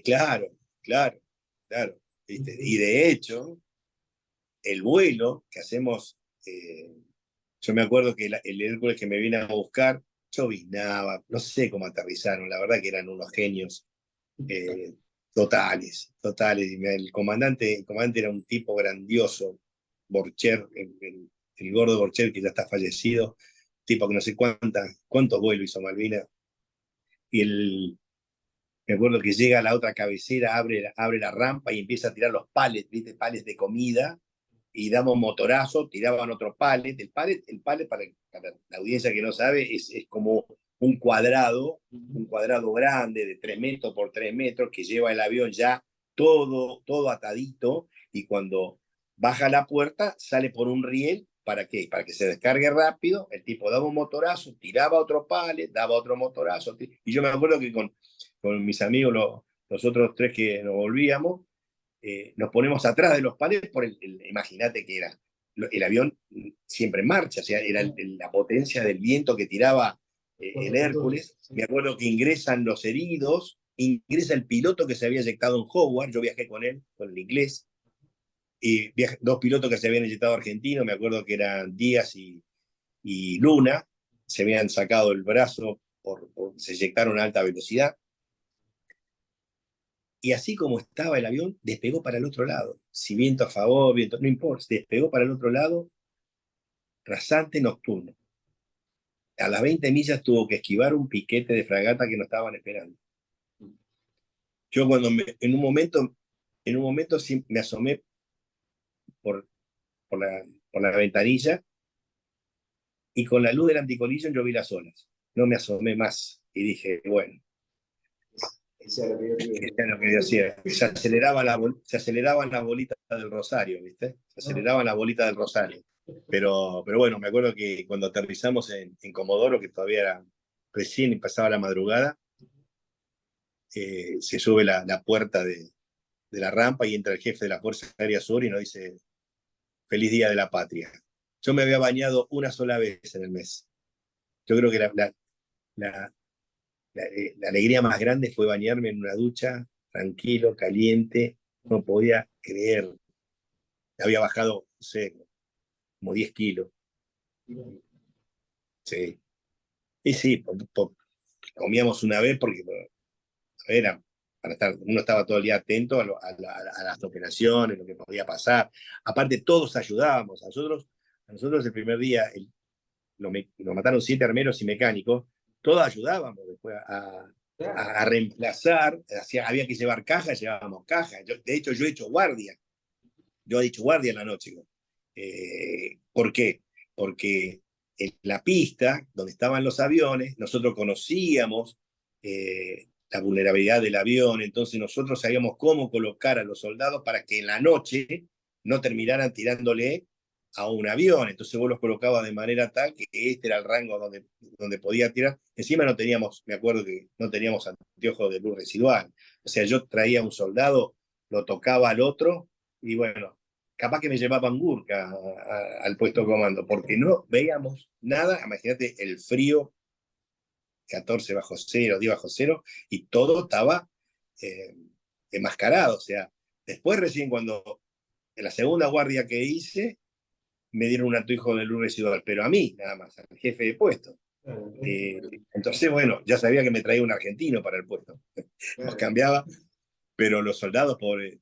claro, claro, claro, ¿viste? Y de hecho, el vuelo que hacemos, yo me acuerdo que el Hércules que me vino a buscar, lloviznaba, no sé cómo aterrizaron, la verdad que eran unos genios eh, totales, totales. Y el comandante era un tipo grandioso, Borcher, el gordo Borcher, que ya está fallecido, tipo que no sé cuántos vuelos hizo Malvina. Y me acuerdo que llega a la otra cabecera, abre la rampa y empieza a tirar los palets, ¿viste? Palets de comida, y damos motorazo, tiraban otro palet. El palet para la audiencia que no sabe, es como un cuadrado grande de 3 metros por 3 metros que lleva el avión ya todo atadito, y cuando baja la puerta sale por un riel. ¿Para qué? Para que se descargue rápido. El tipo daba un motorazo, tiraba otro palet, daba otro motorazo. Y yo me acuerdo que con mis amigos, los otros 3 que nos volvíamos, nos ponemos atrás de los palets imagínate que era el avión siempre en marcha, o sea, era la potencia del viento que tiraba el Cuatro motores. Hércules. Sí. Me acuerdo que ingresan los heridos, ingresa el piloto que se había eyectado en Howard, yo viajé con él, con el inglés, y 2 pilotos que se habían eyectado argentinos, me acuerdo que eran Díaz y Luna, se habían sacado el brazo, se eyectaron a alta velocidad. Y así como estaba el avión, despegó para el otro lado. Si viento a favor, viento, no importa, despegó para el otro lado, rasante nocturno. A las 20 millas tuvo que esquivar un piquete de fragata que nos estaban esperando. Yo en un momento sí me asomé por, por la ventanilla y con la luz del anticollision yo vi las olas. No me asomé más y dije, bueno, Eso es lo que yo eso quiero. es lo que yo hacía. Se aceleraban las bolitas del Rosario, ¿viste? Se aceleraban las bolitas del Rosario. Pero bueno, me acuerdo que cuando aterrizamos en Comodoro, que todavía era recién empezaba la madrugada, se sube la puerta de la rampa y entra el jefe de la Fuerza Aérea Sur y nos dice, feliz Día de la Patria. Yo me había bañado una sola vez en el mes. Yo creo que la, la alegría más grande fue bañarme en una ducha, tranquilo, caliente, no podía creer. Había bajado, no sé, como 10 kilos. Sí. Y sí, comíamos una vez porque bueno, era para estar, uno estaba todo el día atento a las operaciones, lo que podía pasar. Aparte, todos ayudábamos. A nosotros el primer día nos mataron 7 armeros y mecánicos, todos ayudábamos después a reemplazar, había que llevar cajas, llevábamos cajas. De hecho, yo he hecho guardia en la noche. ¿No? ¿Por qué? Porque en la pista donde estaban los aviones, nosotros conocíamos la vulnerabilidad del avión, entonces nosotros sabíamos cómo colocar a los soldados para que en la noche no terminaran tirándole a un avión, entonces vos los colocabas de manera tal que este era el rango donde podía tirar. Encima no teníamos, me acuerdo que no teníamos anteojos de luz residual, o sea, yo traía a un soldado, lo tocaba al otro, y bueno, capaz que me llevaban Gurka al puesto de comando, porque no veíamos nada, imagínate el frío, 14 bajo cero, 10 bajo cero, y todo estaba eh, enmascarado, o sea, después recién cuando, en la segunda guardia que hice, me dieron un anteojo de luz residual, pero a mí nada más, al jefe de puesto. Entonces, bueno, ya sabía que me traía un argentino para el puesto. Nos cambiaba, pero los soldados pobres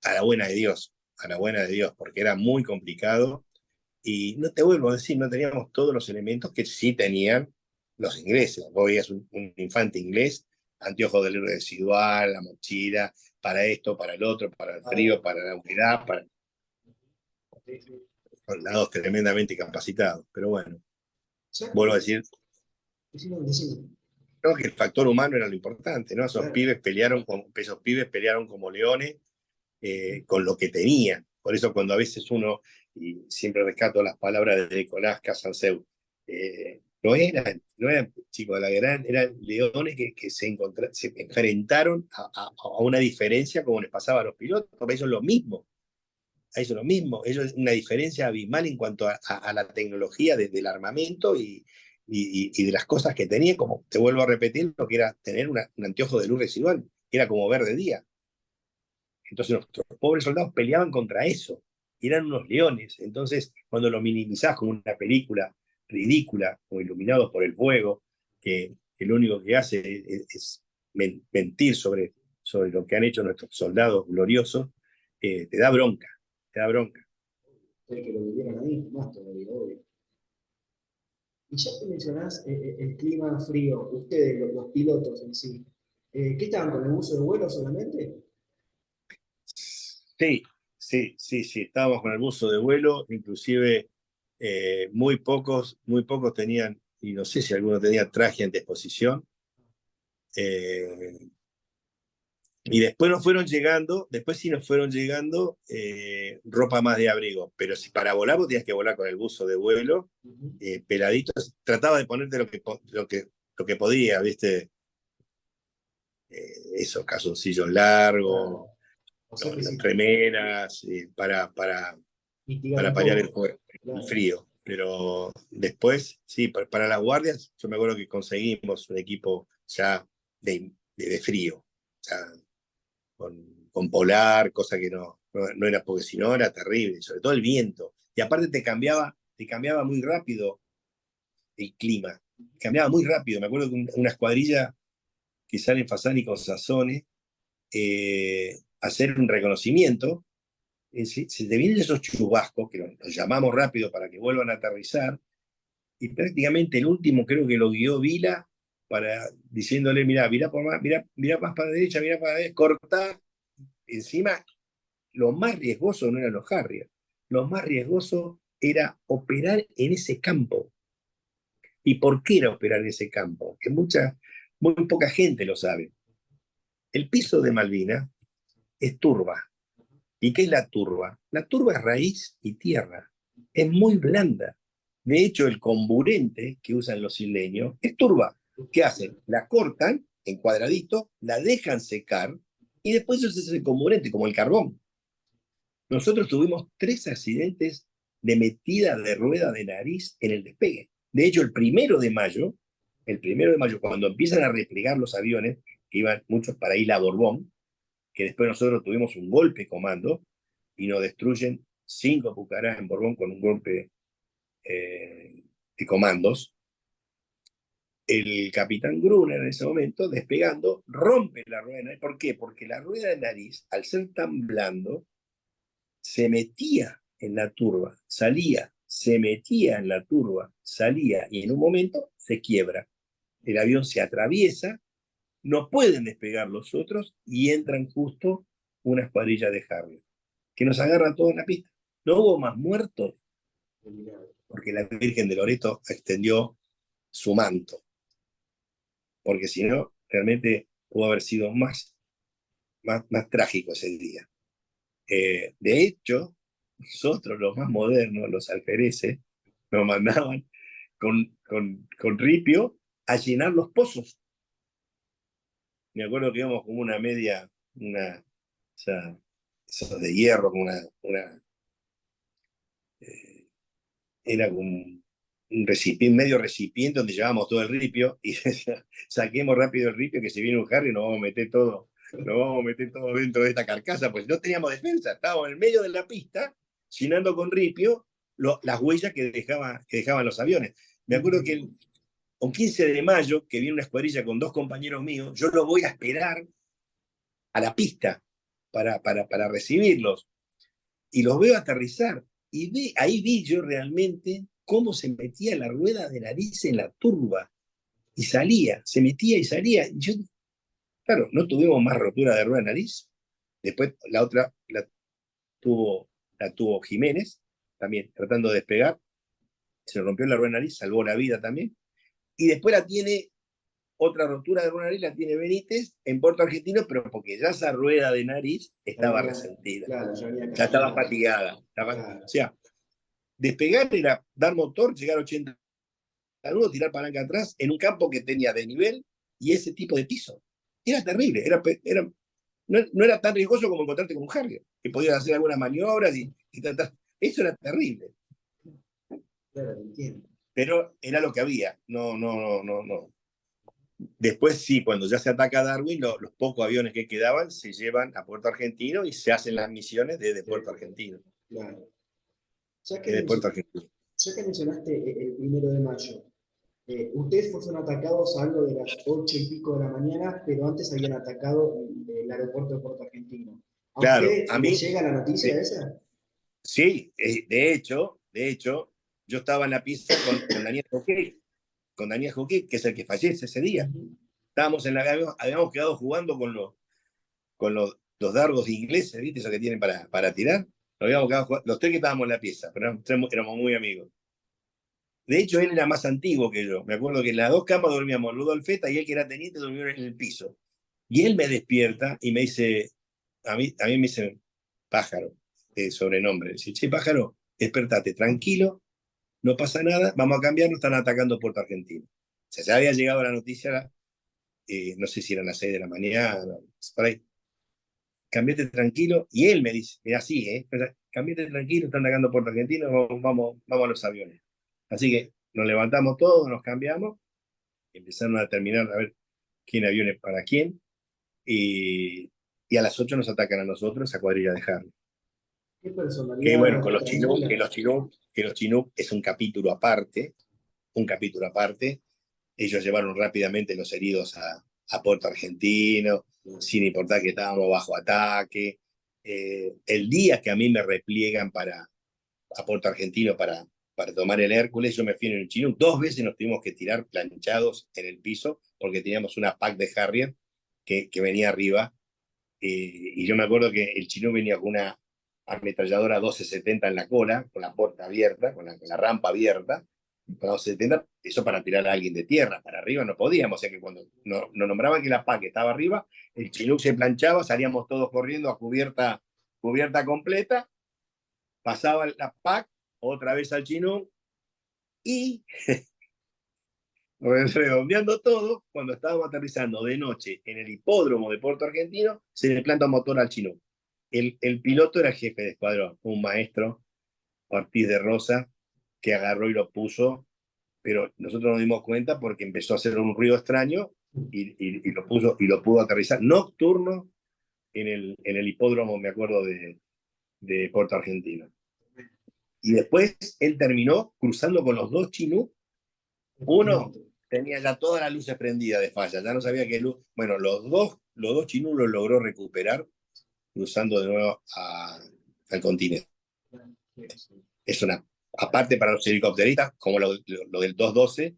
a la buena de Dios, porque era muy complicado. Y no te vuelvo a decir, no teníamos todos los elementos que sí tenían los ingleses. Vos veías un infante inglés, anteojos de luz residual, la mochila, para esto, para el otro, para el frío, para la humedad, para soldados tremendamente capacitados. Pero bueno, vuelvo a decir, creo que el factor humano era lo importante, ¿no? Esos pibes pelearon como leones con lo que tenían. Por eso cuando a veces uno, y siempre rescato las palabras de Nicolás Casanseu, no eran chicos de la guerra, eran leones que se enfrentaron a una diferencia como les pasaba a los pilotos, porque ellos lo mismo, ellos una diferencia abismal en cuanto a la tecnología del armamento y de las cosas que tenían, como te vuelvo a repetir, lo que era tener un anteojo de luz residual, que era como ver de día. Entonces nuestros pobres soldados peleaban contra eso, eran unos leones. Entonces, cuando lo minimizás como una película ridícula, como Iluminados por el Fuego, que lo único que hace es mentir sobre lo que han hecho nuestros soldados gloriosos, te da bronca, te da bronca. El que lo vivieron ahí, más todavía, obvio. Y ya que mencionás el clima frío, ustedes, los pilotos en sí, ¿qué estaban con el uso de vuelo solamente? Sí, sí, estábamos con el buzo de vuelo, inclusive muy pocos tenían, y no sé si alguno tenía traje antexposición. Y después sí nos fueron llegando ropa más de abrigo, pero si para volar vos tenías que volar con el buzo de vuelo, peladitos, trataba de ponerte lo que podía, ¿viste? Esos calzoncillos largos, O sea que sí, remeras, mitigar para un paliar poco. el Claro. frío. Pero después, sí, para las guardias, yo me acuerdo que conseguimos un equipo ya de frío, o sea, con polar, cosa que no era porque si no era terrible, sobre todo el viento. Y aparte te cambiaba muy rápido el clima, cambiaba muy rápido. Me acuerdo que una escuadrilla que sale en Fasani con Sassone, hacer un reconocimiento, se te vienen esos chubascos, que los llamamos rápido para que vuelvan a aterrizar, y prácticamente el último creo que lo guió Vila, diciéndole, mirá más para la derecha, mirá para la derecha, cortá. Encima, lo más riesgoso no eran los Harrier, lo más riesgoso era operar en ese campo. ¿Y por qué era operar en ese campo? Que muy poca gente lo sabe. El piso de Malvinas es turba. ¿Y qué es la turba? La turba es raíz y tierra. Es muy blanda. De hecho, el comburente que usan los isleños es turba. ¿Qué hacen? La cortan en cuadraditos, la dejan secar y después eso es el comburente, como el carbón. Nosotros tuvimos 3 accidentes de metida de rueda de nariz en el despegue. De hecho, el 1 de mayo, cuando empiezan a replegar los aviones, que iban muchos para Isla Borbón, que después nosotros tuvimos un golpe comando y nos destruyen 5 Pucarás en Borbón con un golpe de comandos. El capitán Gruner en ese momento, despegando, rompe la rueda de nariz. ¿Por qué? Porque la rueda de nariz, al ser tan blando, se metía en la turba, salía, se metía en la turba, salía, y en un momento se quiebra. El avión se atraviesa, no pueden despegar los otros y entran justo una escuadrilla de Harrier, que nos agarra todos en la pista. No hubo más muertos porque la Virgen de Loreto extendió su manto, porque si no, realmente pudo haber sido más trágico ese día. De hecho, nosotros, los más modernos, los alfereces, nos mandaban con ripio a llenar los pozos. Me acuerdo que íbamos como una media, o sea, esos de hierro, como era como un recipiente, medio recipiente donde llevábamos todo el ripio y saquemos rápido el ripio que si viene un Harry nos vamos a meter todo dentro de esta carcasa, pues no teníamos defensa, estábamos en el medio de la pista llenando con ripio las huellas que dejaban los aviones. Me acuerdo que un 15 de mayo, que viene una escuadrilla con 2 compañeros míos, yo los voy a esperar a la pista para recibirlos, y los veo aterrizar, y ahí vi yo realmente cómo se metía la rueda de nariz en la turba, y salía, se metía y salía. Yo, claro, no tuvimos más rotura de rueda de nariz. Después la otra la tuvo Jiménez, también tratando de despegar, se rompió la rueda de nariz, salvó la vida también. Y después la tiene otra rotura de rueda de nariz, la tiene Benítez en Puerto Argentino, pero porque ya esa rueda de nariz estaba resentida. Claro, Ya estaba fatigada. Claro. O sea, despegar era dar motor, llegar a 80 nudos, tirar palanca atrás, en un campo que tenía desnivel y ese tipo de piso. Era terrible, no era tan riesgoso como encontrarte con un Harrier, que podías hacer algunas maniobras y tratar. Eso era terrible. Claro, entiendo. Pero era lo que había. No. Después sí, cuando ya se ataca a Darwin, los pocos aviones que quedaban se llevan a Puerto Argentino y se hacen las misiones desde Puerto Argentino. Claro. Ya que, Desde Puerto Argentino. ya que mencionaste el 1 de mayo, ustedes fueron atacados a algo de las 8 y pico de la mañana, pero antes habían atacado el aeropuerto de Puerto Argentino. ¿A Claro, usted a mí, le llega la noticia esa? sí, de hecho, yo estaba en la pista con Daniel Joquet, que es el que fallece ese día. Estábamos habíamos quedado jugando con los dardos ingleses, ¿viste? Esos que tienen para tirar. Habíamos quedado jugando, los 3 que estábamos en la pieza, pero éramos muy amigos. De hecho, él era más antiguo que yo. Me acuerdo que en las 2 camas dormíamos Ludolfeta y él, que era teniente, durmió en el piso. Y él me despierta y me dice, a mí me dice Pájaro, sobrenombre. Dice, che, Pájaro, despertate, tranquilo, no pasa nada, vamos a cambiar, nos están atacando Puerto Argentino. O sea, ya había llegado la noticia, no sé si eran las 6 de la mañana, por ahí. Cambiate tranquilo, y él me dice, mira, sí, cambiate tranquilo, están atacando Puerto Argentino, vamos a los aviones. Así que nos levantamos todos, nos cambiamos, empezaron a terminar a ver quién aviones para quién, y a las 8 nos atacan a nosotros, esa cuadrilla de Harry. ¿Qué Que personalidad bueno, con los tranquila? Chinook es un capítulo aparte, ellos llevaron rápidamente los heridos a Puerto Argentino, sin importar que estábamos bajo ataque, El día que a mí me repliegan a Puerto Argentino para tomar el Hércules, yo me fui en el Chinook. 2 veces nos tuvimos que tirar planchados en el piso porque teníamos una pack de Harrier que venía arriba. Y yo me acuerdo que el Chinook venía con una ametralladora 1270 en la cola, con la puerta abierta, con la rampa abierta, con la 1270, eso para tirar a alguien de tierra, para arriba no podíamos, o sea que cuando nos nombraban que la PAC estaba arriba, el Chinook se planchaba, salíamos todos corriendo a cubierta completa, pasaba la PAC, otra vez al Chinook, y redondeando todo, cuando estábamos aterrizando de noche en el hipódromo de Puerto Argentino, se le planta un motor al Chinook. El piloto era el jefe de escuadrón, un maestro, Ortiz de Rosa, que agarró y lo puso, pero nosotros nos dimos cuenta porque empezó a hacer un ruido extraño y lo puso y lo pudo aterrizar nocturno en el hipódromo, me acuerdo, de Puerto Argentino. Y después él terminó cruzando con los 2 Chinook. Uno tenía ya todas las luces prendidas de falla, ya no sabía qué luz. Bueno, los dos Chinook los logró recuperar cruzando de nuevo al continente. Es una, aparte para los helicópteristas, como lo del 212,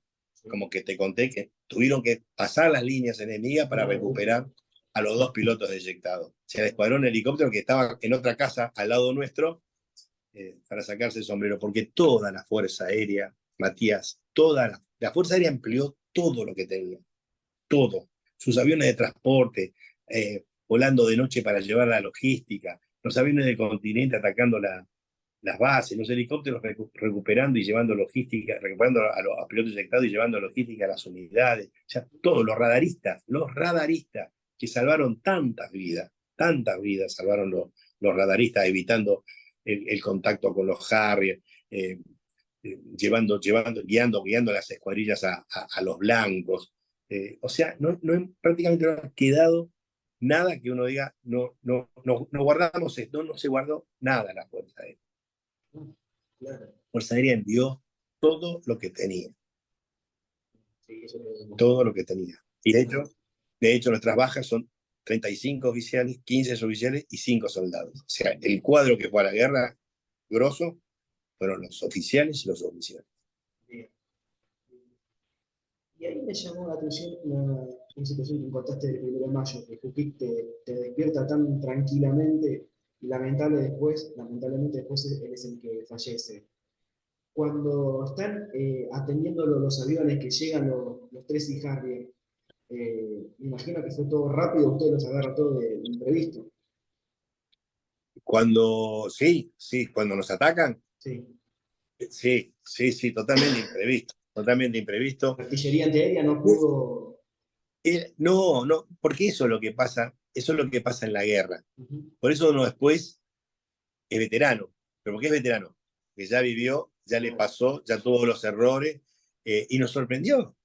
como que te conté que tuvieron que pasar las líneas enemigas para recuperar a los 2 pilotos eyectados. O sea, el escuadrón helicóptero que estaba en otra casa al lado nuestro, para sacarse el sombrero, porque toda la Fuerza Aérea, Matías, toda la Fuerza Aérea empleó todo lo que tenía, todo. Sus aviones de transporte, volando de noche para llevar la logística, los aviones del continente atacando las bases, los helicópteros recuperando y llevando logística, recuperando a los pilotos eyectados y llevando logística a las unidades, ya todos los radaristas que salvaron tantas vidas salvaron los radaristas, evitando el contacto con los Harrier, guiando las escuadrillas a los blancos. O sea, prácticamente no ha quedado nada que uno diga, no guardamos esto, no se guardó nada la Fuerza Aérea. Claro. Fuerza Aérea envió todo lo que tenía. Sí, eso lo- Todo lo que tenía. Y de hecho nuestras bajas son 35 oficiales, 15 oficiales y 5 soldados. O sea, el cuadro que fue a la guerra, grosso, fueron los oficiales y los oficiales. Bien. Y ahí me llamó la atención una situación que contaste del 1 de mayo, que Jukic te despierta tan tranquilamente y lamentablemente después él es el que fallece. Cuando están atendiendo los aviones que llegan los 3 y Harrier, me imagino que fue todo rápido, usted los agarra todo de imprevisto. Cuando nos atacan, Sí. sí, totalmente imprevisto. La artillería antiaérea no pudo. No, porque eso es lo que pasa en la guerra. Ujú. Por eso uno después es veterano. ¿Pero por qué es veterano? Que ya vivió, ya le pasó, ya tuvo los errores, y nos sorprendió,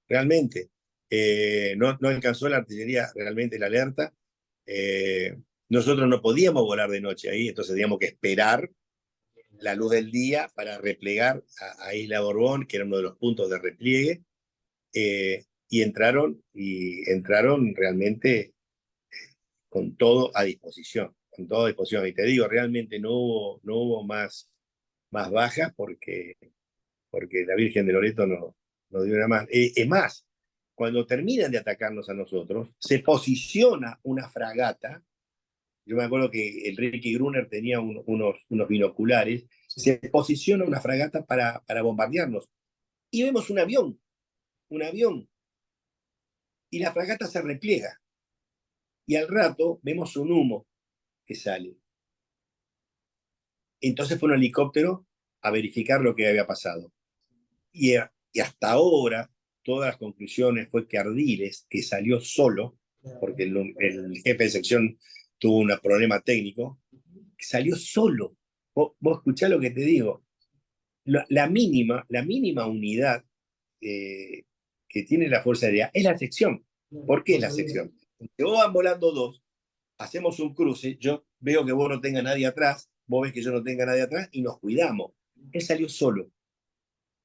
realmente. No alcanzó la artillería realmente la alerta. Nosotros no podíamos volar de noche ahí, entonces teníamos que esperar la luz del día para replegar a Isla Borbón, que era uno de los puntos de repliegue, y entraron realmente con todo a disposición, Y te digo, realmente no hubo más bajas porque la Virgen de Loreto no dio una más. Es más, cuando terminan de atacarnos a nosotros, se posiciona una fragata. Yo me acuerdo que el Ricky Gruner tenía unos binoculares. Se posiciona una fragata para bombardearnos. Y vemos un avión, y la fragata se repliega. Y al rato vemos un humo que sale. Entonces fue un helicóptero a verificar lo que había pasado. Y hasta ahora, todas las conclusiones fue que Ardiles, que salió solo, porque el jefe de sección tuvo un problema técnico, que salió solo. Vos escuchá lo que te digo. La mínima unidad que tiene la Fuerza Aérea es la sección. ¿Por qué la sección? Porque vos van volando 2, hacemos un cruce, yo veo que vos no tengas nadie atrás, vos ves que yo no tenga nadie atrás y nos cuidamos. Él salió solo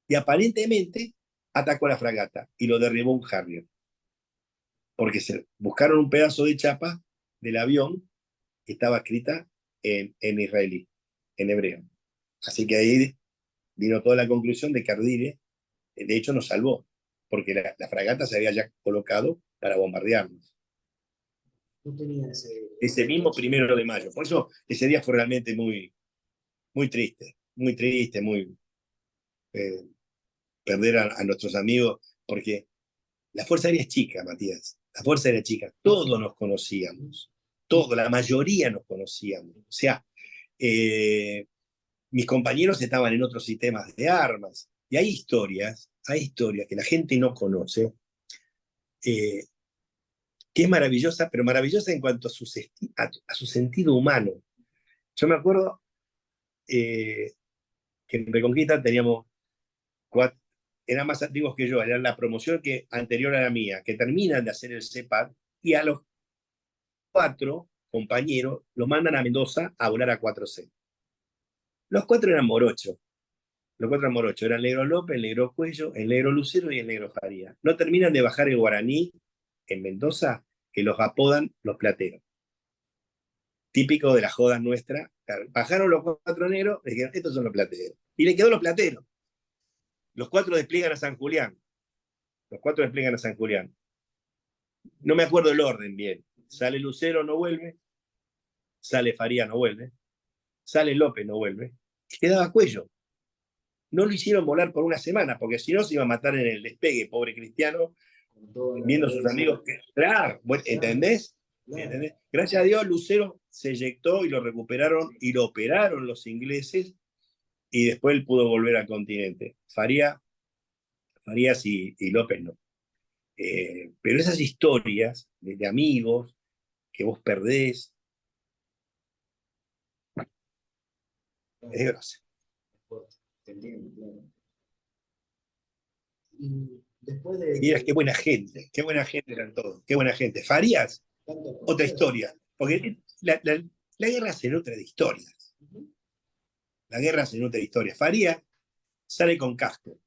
y aparentemente atacó a la fragata y lo derribó un Harrier. Porque se buscaron un pedazo de chapa del avión estaba escrita en israelí, en hebreo. Así que ahí vino toda la conclusión de que Ardile, de hecho, nos salvó, porque la fragata se había ya colocado para bombardearnos. No tenía Ese mismo 1 de mayo. Por eso ese día fue realmente muy, muy triste, muy perder a nuestros amigos, porque la Fuerza Aérea es chica, Matías. La Fuerza Aérea es chica. Todos nos conocíamos. Todos, la mayoría nos conocíamos. O sea, mis compañeros estaban en otros sistemas de armas. Y hay historias que la gente no conoce, que es maravillosa, pero maravillosa en cuanto a su sentido humano. Yo me acuerdo que en Reconquista teníamos eran más antiguos que yo, era la promoción que anterior a la mía, que terminan de hacer el CEPAD, y a los 4 compañeros los mandan a Mendoza a volar a 4C. Los 4 eran morochos. Los 4 eran morochos. Eran el negro López, el negro Cuello, el negro Lucero y el negro Faría. No terminan de bajar el guaraní en Mendoza, que los apodan los plateros. Típico de las jodas nuestras. Bajaron los 4 negros, les dijeron, estos son los plateros. Y le quedó los plateros. Los 4 despliegan a San Julián. No me acuerdo el orden bien. Sale Lucero, no vuelve. Sale Faría, no vuelve. Sale López, no vuelve. Y quedaba Cuello. No lo hicieron volar por una semana, porque si no se iba a matar en el despegue, pobre Cristiano, viendo a sus amigos. Claro, ¿entendés? ¿Entendés? Gracias a Dios, Lucero se eyectó y lo recuperaron y lo operaron los ingleses, y después él pudo volver al continente. Farías y López no. Pero esas historias de amigos que vos perdés, es grosa. Te entiendo, claro. Y después Y miras qué buena gente eran todos, qué buena gente. Farías, otra historia, porque la guerra se nutre de historias. La guerra se nutre de historias. Farías sale con casco.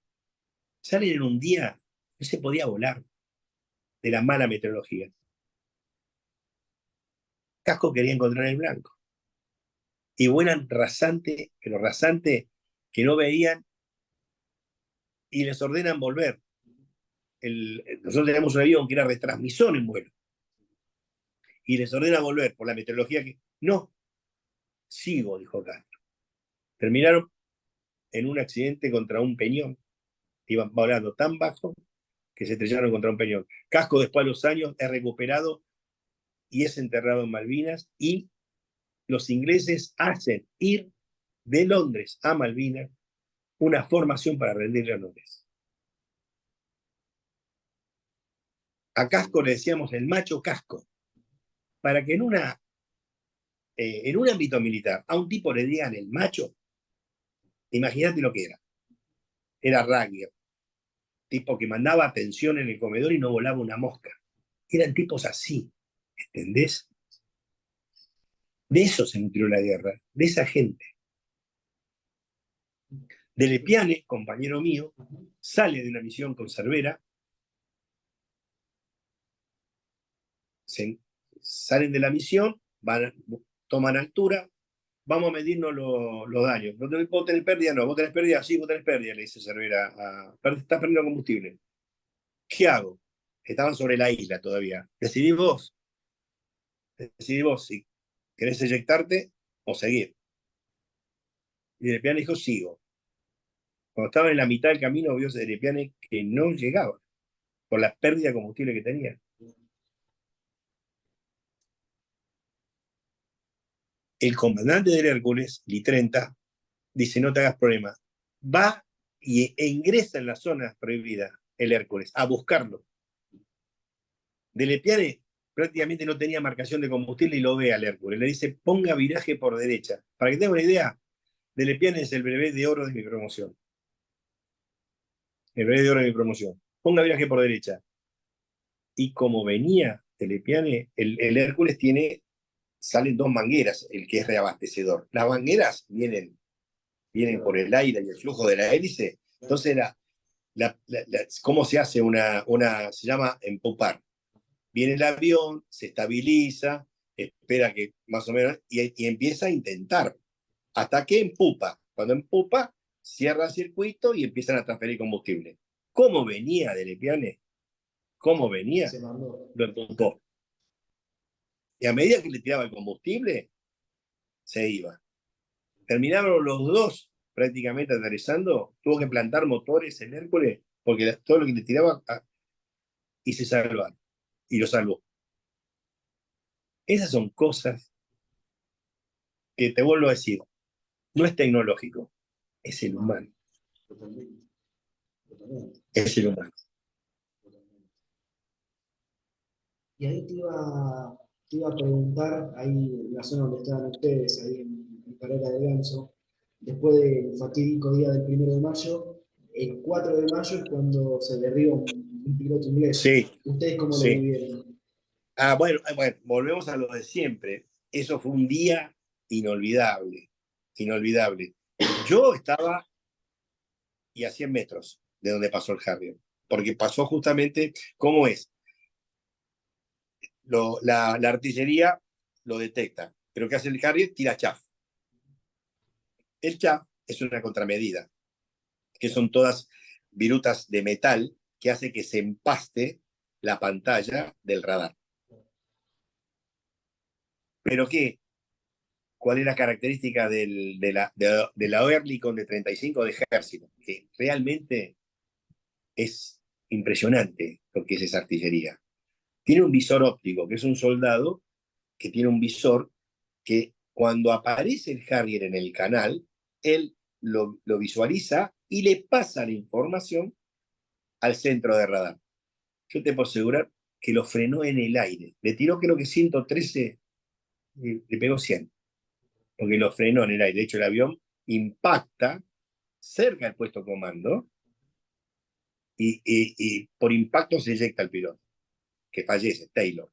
Sale en un día, no se podía volar de la mala meteorología. Casco quería encontrar el blanco. Y vuelan rasante, pero rasante, que no veían, y les ordenan volver. Nosotros teníamos un avión que era retransmisor en vuelo. Y les ordena volver por la meteorología que... No, sigo, dijo Castro. Terminaron en un accidente contra un peñón. Iban volando tan bajo que se estrellaron contra un peñón. Casco, después de los años, es recuperado y es enterrado en Malvinas, y los ingleses hacen ir de Londres a Malvinas una formación para rendirle honores. A Casco le decíamos el macho Casco, para que en un ámbito militar a un tipo le digan el macho, imagínate lo que era. Era Ragger, tipo que mandaba atención en el comedor y no volaba una mosca. Eran tipos así, ¿entendés? De eso se nutrió la guerra, de esa gente. De Lepiane, compañero mío, sale de una misión con Cervera, salen de la misión, toman altura, vamos a medirnos los daños. ¿Vos tenés pérdida? No. ¿Vos tenés pérdida? Sí, vos tenés pérdida, le dice Cervera. Estás perdiendo combustible. ¿Qué hago? Estaban sobre la isla todavía. Decidí vos si querés eyectarte o seguir. Y Lepiane dijo, sigo. Cuando estaba en la mitad del camino, vio Lepiane que no llegaba por la pérdida de combustible que tenía. El comandante del Hércules, Li-30, dice, no te hagas problema. Va e ingresa en las zonas prohibidas el Hércules a buscarlo. De Lepiane prácticamente no tenía marcación de combustible y lo ve al Hércules. Le dice, ponga viraje por derecha. Para que tenga una idea, de Lepiane es el brevet de oro de mi promoción. El brevet de oro de mi promoción. Ponga viraje por derecha. Y como venía de Lepiane, el Hércules salen 2 mangueras, el que es reabastecedor. Las mangueras vienen por el aire y el flujo de la hélice. Entonces, ¿cómo se hace se llama empupar? Viene el avión, se estabiliza, espera que más o menos, y empieza a intentar, hasta que empupa. Cuando empupa, cierra el circuito y empiezan a transferir combustible. ¿Cómo venía de Lepiane? ¿Cómo venía? Se mandó. Lo empujó. Y a medida que le tiraba el combustible, se iba. Terminaron los dos prácticamente aterrizando, tuvo que plantar motores en Hércules, porque todo lo que le tiraba, y se salvaron. Y lo salvó. Esas son cosas que te vuelvo a decir, no es tecnológico, es el humano. Totalmente. Totalmente. Es el humano. Totalmente. Y ahí te iba a preguntar, ahí en la zona donde estaban ustedes, ahí en Carrera de Ganso, después del fatídico día del 1 de mayo, el 4 de mayo es cuando se derriba un piloto inglés. Sí, ¿Ustedes cómo lo sí. vivieron? Bueno, volvemos a lo de siempre. Eso fue un día inolvidable, inolvidable. Yo estaba y a 100 metros de donde pasó el Harrier, porque pasó justamente, ¿cómo es? La artillería lo detecta, pero ¿qué hace el Harrier? Tira chaff. El chaff es una contramedida, que son todas virutas de metal que hace que se empaste la pantalla del radar. ¿Pero qué? ¿Cuál es la característica de la Oerlikon de 35 de ejército? Que realmente es impresionante lo que es esa artillería. Tiene un visor óptico, que es un soldado que tiene un visor que cuando aparece el Harrier en el canal, él lo visualiza y le pasa la información al centro de radar. Yo te puedo asegurar que lo frenó en el aire. Le tiró creo que 113, le pegó 100, porque lo frenó en el aire. De hecho, el avión impacta cerca del puesto comando y por impacto se eyecta el piloto, que fallece, Taylor,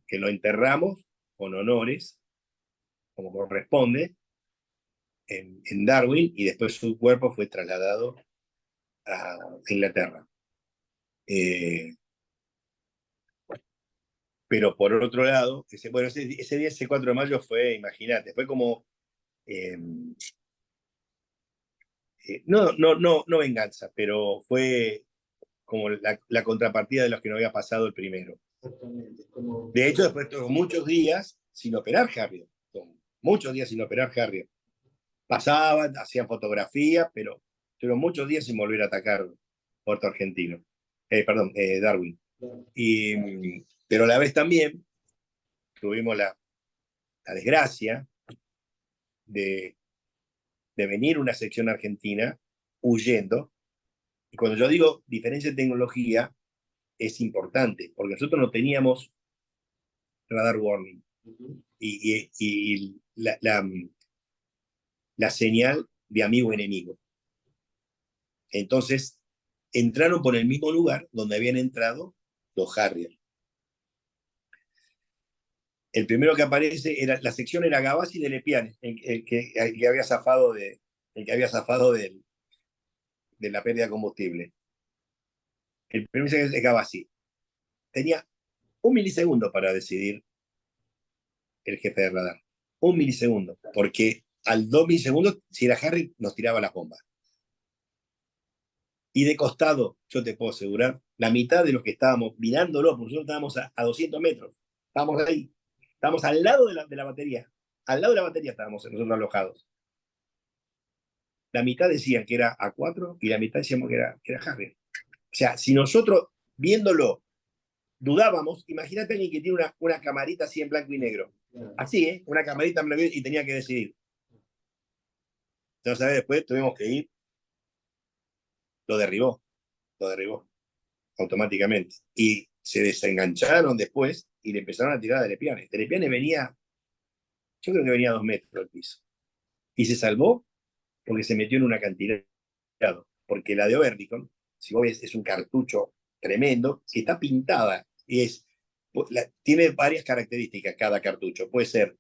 que lo enterramos con honores, como corresponde, en Darwin, y después su cuerpo fue trasladado a Inglaterra. Pero por otro lado, ese día, ese 4 de mayo fue, imagínate, fue como, no venganza, pero fue como la contrapartida de los que no había pasado el primero. Exactamente. Como, De hecho, después tuvo muchos días sin operar Harrier, muchos días sin operar Harrier. Pasaban, hacían fotografía, pero tuvieron muchos días sin volver a atacar Puerto Argentino. Darwin. Pero a la vez también tuvimos la desgracia de venir una sección argentina huyendo. Y cuando yo digo diferencia de tecnología, es importante, porque nosotros no teníamos radar warning. Y la señal de amigo-enemigo. Entonces, entraron por el mismo lugar donde habían entrado los Harrier. El primero que aparece, la sección era Gavassi de Lepiane, el que había zafado de la pérdida de combustible. El primero es Gavassi. Tenía un milisegundo para decidir el jefe de radar. Un milisegundo. Porque al 2 milisegundos, si era Harry, nos tiraba las bombas. Y de costado, yo te puedo asegurar, la mitad de los que estábamos mirándolo, porque nosotros estábamos a 200 metros, estábamos ahí, estábamos al lado de la batería, al lado de la batería estábamos nosotros alojados. La mitad decían que era A4 y la mitad decíamos que era Harrier. O sea, si nosotros viéndolo dudábamos, imagínate a alguien que tiene una camarita así en blanco y negro. Así, una camarita en blanco y tenía que decidir. Entonces, después tuvimos que ir, lo derribó automáticamente. Y se desengancharon después y le empezaron a tirar a Lepiane. Lepiane venía, yo creo que venía a 2 metros del piso. Y se salvó porque se metió en un acantilado. Porque la de Oerlikon, si vos ves, es un cartucho tremendo que está pintada. Y tiene varias características cada cartucho. Puede ser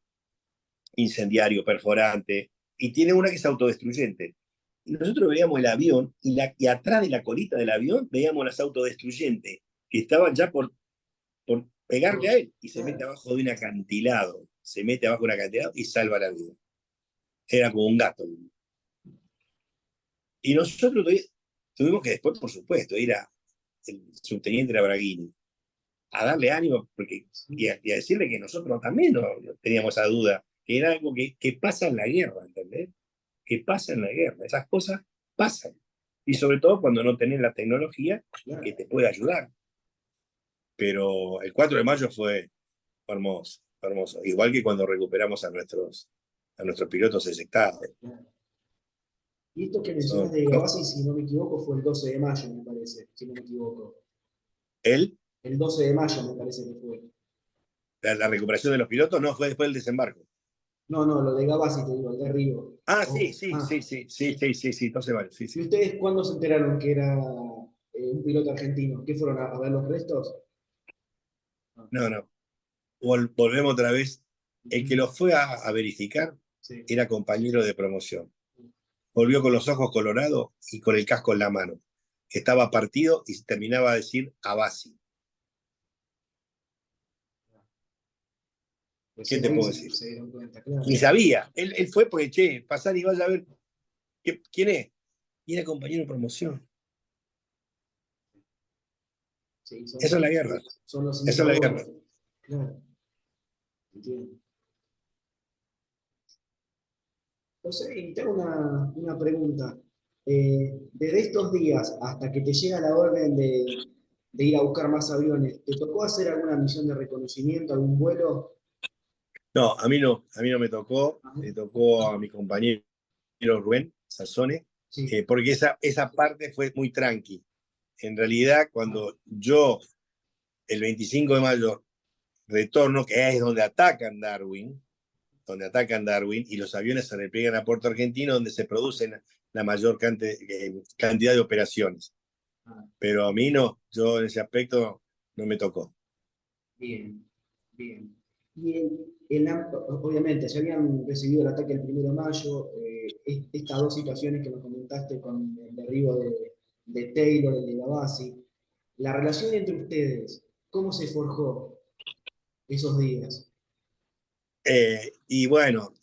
incendiario, perforante, y tiene una que es autodestruyente. Y nosotros veíamos el avión y atrás de la colita del avión veíamos las autodestruyentes que estaban ya por pegarle a él y se mete abajo de un acantilado. se mete abajo de un acantilado y salva la vida. Era como un gato. Y nosotros tuvimos que después, por supuesto, ir a el subteniente Braghini a darle ánimo y a decirle que nosotros también no teníamos esa duda, que era algo que pasa en la guerra, ¿entendés? Que pasa en la guerra, esas cosas pasan. Y sobre todo cuando no tenés la tecnología que te puede ayudar. Pero el 4 de mayo fue hermoso, hermoso. Igual que cuando recuperamos a nuestros pilotos eyectados. Y esto que mencionas de Gavassi, si no me equivoco, fue el 12 de mayo, me parece, si no me equivoco. ¿Él? El 12 de mayo me parece que fue. La recuperación de los pilotos no fue después del desembarco. No, lo de Gavassi, te digo, el derribo. Sí, 12 de mayo. Sí, ¿Y sí. ustedes cuándo se enteraron que era un piloto argentino? ¿Qué fueron a ver los restos? No. Volvemos otra vez. El que lo fue a verificar Sí. era compañero de promoción. Volvió con los ojos colorados y con el casco en la mano. Estaba partido y terminaba de decir Abasi. ¿Qué te puedo decir? Se dieron cuenta, claro. Ni sabía. Él fue porque, pasar y vaya a ver quién es. Y era compañero de promoción. Sí, Eso es la guerra. Son los Eso es la guerra. Claro. Entiendo. José, y te hago una pregunta. Desde estos días hasta que te llega la orden de ir a buscar más aviones, ¿te tocó hacer alguna misión de reconocimiento, algún vuelo? No, a mí no me tocó. Ajá. Le tocó a mi compañero Rubén Sassone, Sí. porque esa parte fue muy tranqui. En realidad, cuando yo, el 25 de mayo, retorno, que es donde atacan Darwin, y los aviones se repliegan a Puerto Argentino, donde se producen la mayor cantidad de operaciones. Pero a mí no, yo en ese aspecto no me tocó. Bien. Y obviamente, se habían recibido el ataque el 1 de mayo, estas dos situaciones que nos comentaste con el derribo de Taylor, el de Gavassi, la relación entre ustedes, ¿cómo se forjó esos días? Y bueno,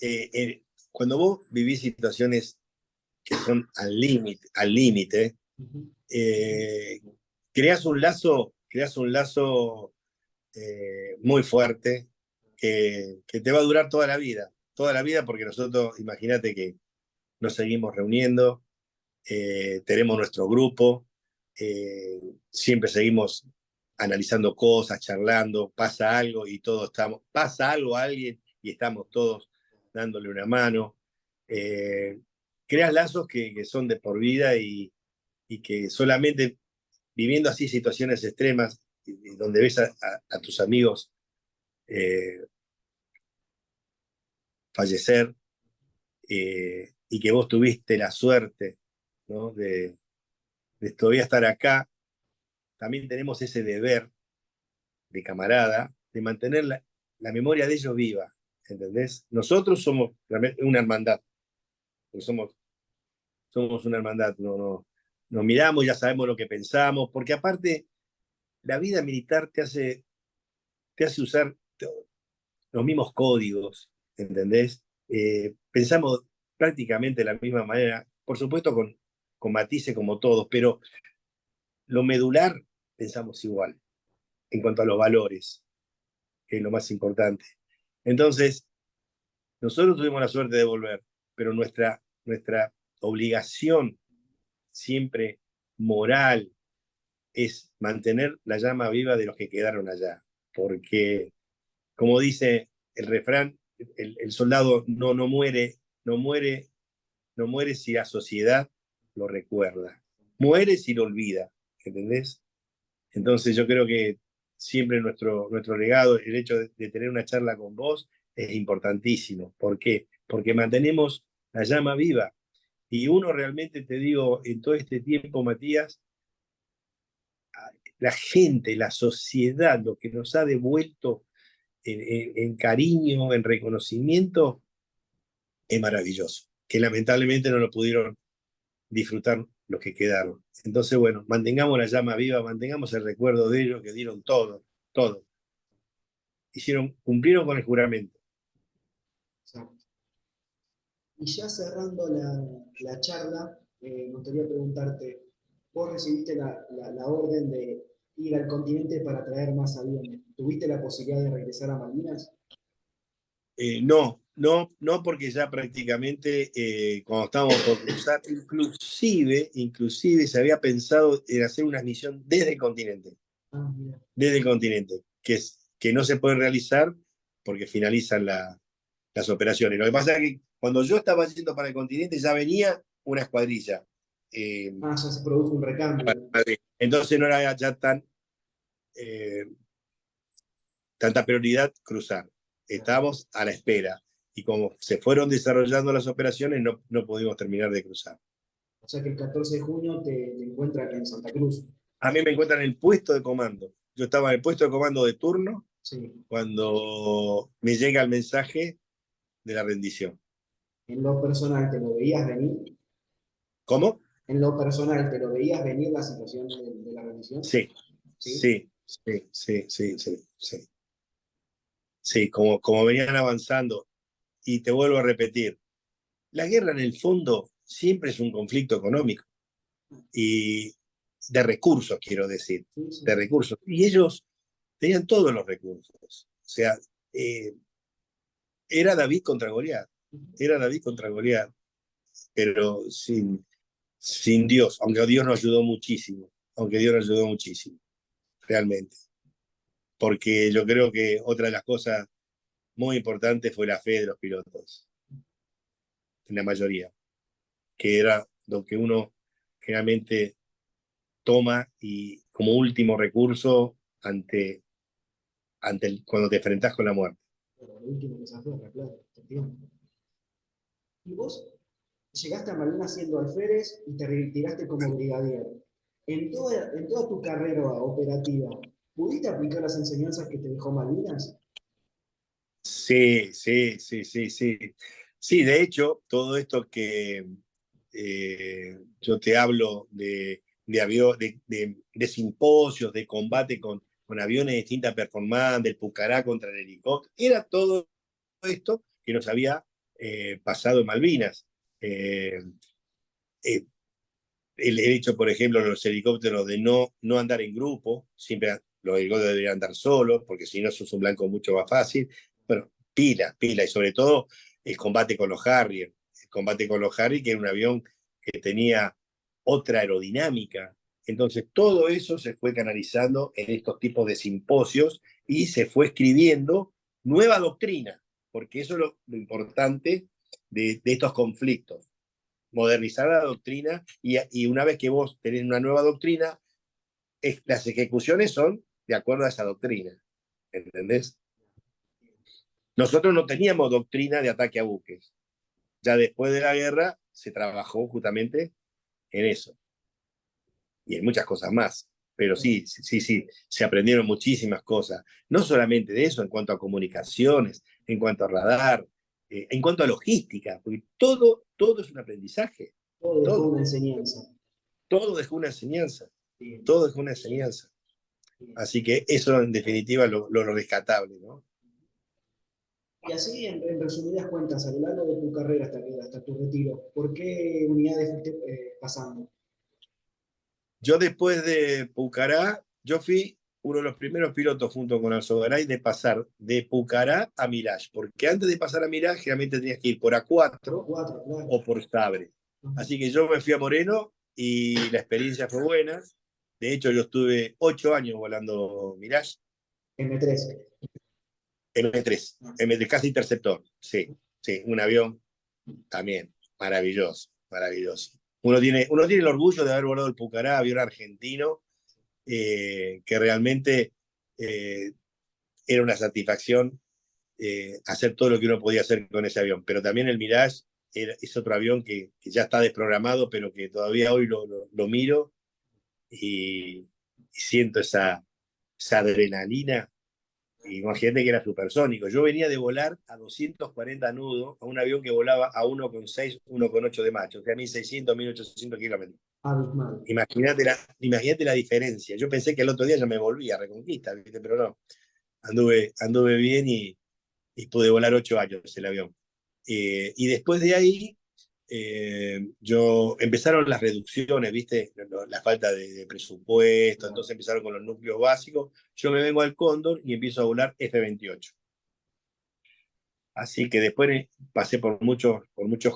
cuando vos vivís situaciones que son al límite, Uh-huh. creas un lazo muy fuerte que te va a durar toda la vida, porque nosotros, imagínate que nos seguimos reuniendo, tenemos nuestro grupo, siempre seguimos analizando cosas, charlando, pasa algo y todos pasa algo a alguien y estamos todos dándole una mano. Creas lazos que son de por vida y que solamente viviendo así situaciones extremas, donde ves a tus amigos fallecer, y que vos tuviste la suerte, ¿no? de todavía estar acá, también tenemos ese deber de camarada de mantener la memoria de ellos viva, ¿entendés? Nosotros somos una hermandad, somos una hermandad, nos miramos, ya sabemos lo que pensamos, porque aparte la vida militar te hace usar los mismos códigos, ¿entendés? Pensamos prácticamente de la misma manera, por supuesto con matices como todos, pero lo medular pensamos igual en cuanto a los valores, que es lo más importante. Entonces, nosotros tuvimos la suerte de volver, pero nuestra obligación siempre moral es mantener la llama viva de los que quedaron allá, porque, como dice el refrán, el soldado no muere si la sociedad lo recuerda, muere si lo olvida, ¿entendés? Entonces yo creo que siempre nuestro legado, el hecho de tener una charla con vos es importantísimo. ¿Por qué? Porque mantenemos la llama viva. Y uno realmente, te digo, en todo este tiempo, Matías, la gente, la sociedad, lo que nos ha devuelto en cariño, en reconocimiento, es maravilloso. Que lamentablemente no lo pudieron disfrutar los que quedaron. Entonces, bueno, mantengamos la llama viva, mantengamos el recuerdo de ellos que dieron todo. Cumplieron con el juramento. Y ya cerrando la charla, me gustaría preguntarte, vos recibiste la orden de ir al continente para traer más aviones. ¿Tuviste la posibilidad de regresar a Malvinas? No, porque ya prácticamente cuando estábamos por cruzar, inclusive se había pensado en hacer una misión Ah, mira. desde el continente, que no se puede realizar porque finalizan las operaciones. Lo que pasa es que cuando yo estaba yendo para el continente ya venía una escuadrilla. eh, Ah, ya se produjo un recambio. entonces no era ya eh, tanta prioridad cruzar. Estábamos a la espera. Y como se fueron desarrollando las operaciones, no pudimos terminar de cruzar. O sea que el 14 de junio te encuentras en Santa Cruz. A mí me encuentran en el puesto de comando. Yo estaba en el puesto de comando de turno Sí. cuando me llega el mensaje de la rendición. En lo personal, ¿te lo veías venir? ¿Cómo? En lo personal, ¿te lo veías venir la situación de la rendición? Sí, ¿Sí? sí. Sí, como venían avanzando. Y te vuelvo a repetir, la guerra en el fondo siempre es un conflicto económico y de recursos, quiero decir, Sí, sí. de recursos. Y ellos tenían todos los recursos. O sea, eh, era David contra Goliat, era David contra Goliat, pero sin Dios, aunque Dios nos ayudó muchísimo, aunque Dios nos ayudó muchísimo, realmente. Porque yo creo que otra de las cosas muy importantes fue la fe de los pilotos, en la mayoría, que era lo que uno generalmente toma y como último recurso cuando te enfrentas con la muerte. Pero el último que se aferra, claro, te entiendo. ¿Y vos llegaste a Malvinas siendo alférez y te retiraste como brigadier? En toda tu carrera operativa, ¿pudiste aplicar las enseñanzas que te dejó Malvinas? Sí. Sí, de hecho, todo esto que yo te hablo de simposios, de combate con aviones de distinta performance, del Pucará contra el helicóptero, era todo esto que nos había pasado en Malvinas. Eh, eh, el hecho, por ejemplo, de los helicópteros de no andar en grupo, siempre los helicópteros deberían andar solos, porque si no sos un blanco mucho más fácil. Bueno, pila, y sobre todo el combate con los Harrier. El combate con los Harrier, que era un avión que tenía otra aerodinámica. Entonces, todo eso se fue canalizando en estos tipos de simposios y se fue escribiendo nueva doctrina, porque eso es lo importante de estos conflictos, modernizar la doctrina y una vez que vos tenés una nueva doctrina, las ejecuciones son de acuerdo a esa doctrina. ¿Entendés? Nosotros no teníamos doctrina de ataque a buques. Ya después de la guerra se trabajó justamente en eso y en muchas cosas más. Pero sí, se aprendieron muchísimas cosas. No solamente de eso, en cuanto a comunicaciones, en cuanto a radar, en cuanto a logística, porque todo es un aprendizaje. Todo dejó Todo, una enseñanza. todo dejó una enseñanza. Bien, Todo dejó una enseñanza. bien. Así que eso en definitiva lo rescatable, ¿no? Y así, en resumidas cuentas, a lo largo de tu carrera hasta tu retiro, ¿por qué unidades fuiste pasando? Yo después de Pucará, yo fui uno de los primeros pilotos junto con Alzogaray de pasar de Pucará a Mirage, porque antes de pasar a Mirage generalmente tenías que ir por Por A4 cuatro, claro. o por Sabre. Ajá. Así que yo me fui a Moreno y la experiencia fue buena. De hecho, yo estuve 8 años volando Mirage, M3. M3, M3 casi interceptor, sí, un avión también maravilloso. Uno tiene el orgullo de haber volado el Pucará, avión argentino, que realmente eh, era una satisfacción hacer todo lo que uno podía hacer con ese avión. Pero también el Mirage es otro avión que ya está desprogramado, pero que todavía hoy lo miro y siento esa adrenalina. Imagínate que era supersónico. Yo venía de volar a 240 nudos a un avión que volaba a 1,6, 1,8 de macho, o sea, 1.600, 1.800 kilómetros. Abismal. Imagínate la diferencia. Yo pensé que el otro día ya me volvía a Reconquista, ¿viste? Pero no. Anduve bien y pude volar 8 años el avión. Y después de ahí, empezaron las reducciones, ¿viste? La falta de presupuesto, entonces empezaron con los núcleos básicos. Yo me vengo al Cóndor y empiezo a volar F-28. Así que después pasé por muchos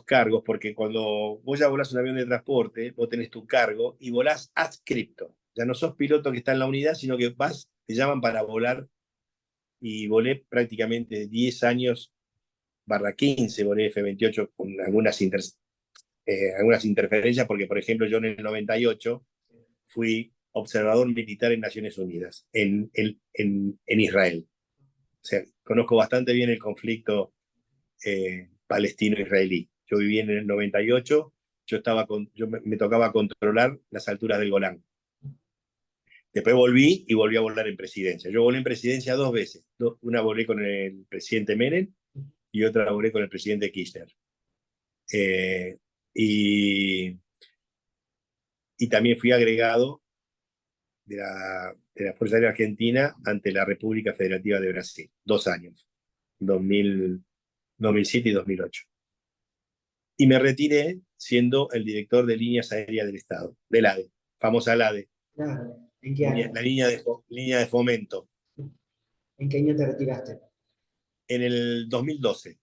cargos, porque cuando vos ya volás un avión de transporte, vos tenés tu cargo y volás adscripto. Ya no sos piloto que está en la unidad, sino que vas, te llaman para volar, y volé prácticamente 10 años, /15, volé F-28 con algunas interferencias, porque por ejemplo yo en el 98 fui observador militar en Naciones Unidas, en Israel. O sea, conozco bastante bien el conflicto palestino-israelí. Yo viví en el 98, me tocaba controlar las alturas del Golán. Después volví y volví a volar en presidencia. Yo volé en presidencia 2 veces. Una volé con el presidente Menem y otra la volé con el presidente Kirchner. Y también fui agregado de la Fuerza Aérea Argentina ante la República Federativa de Brasil. 2 años, 2007 y 2008. Y me retiré siendo el director de líneas aéreas del Estado, del ADE, famosa ADE. Claro. ¿En qué año? La línea de fomento. ¿En qué año te retiraste? En el 2012.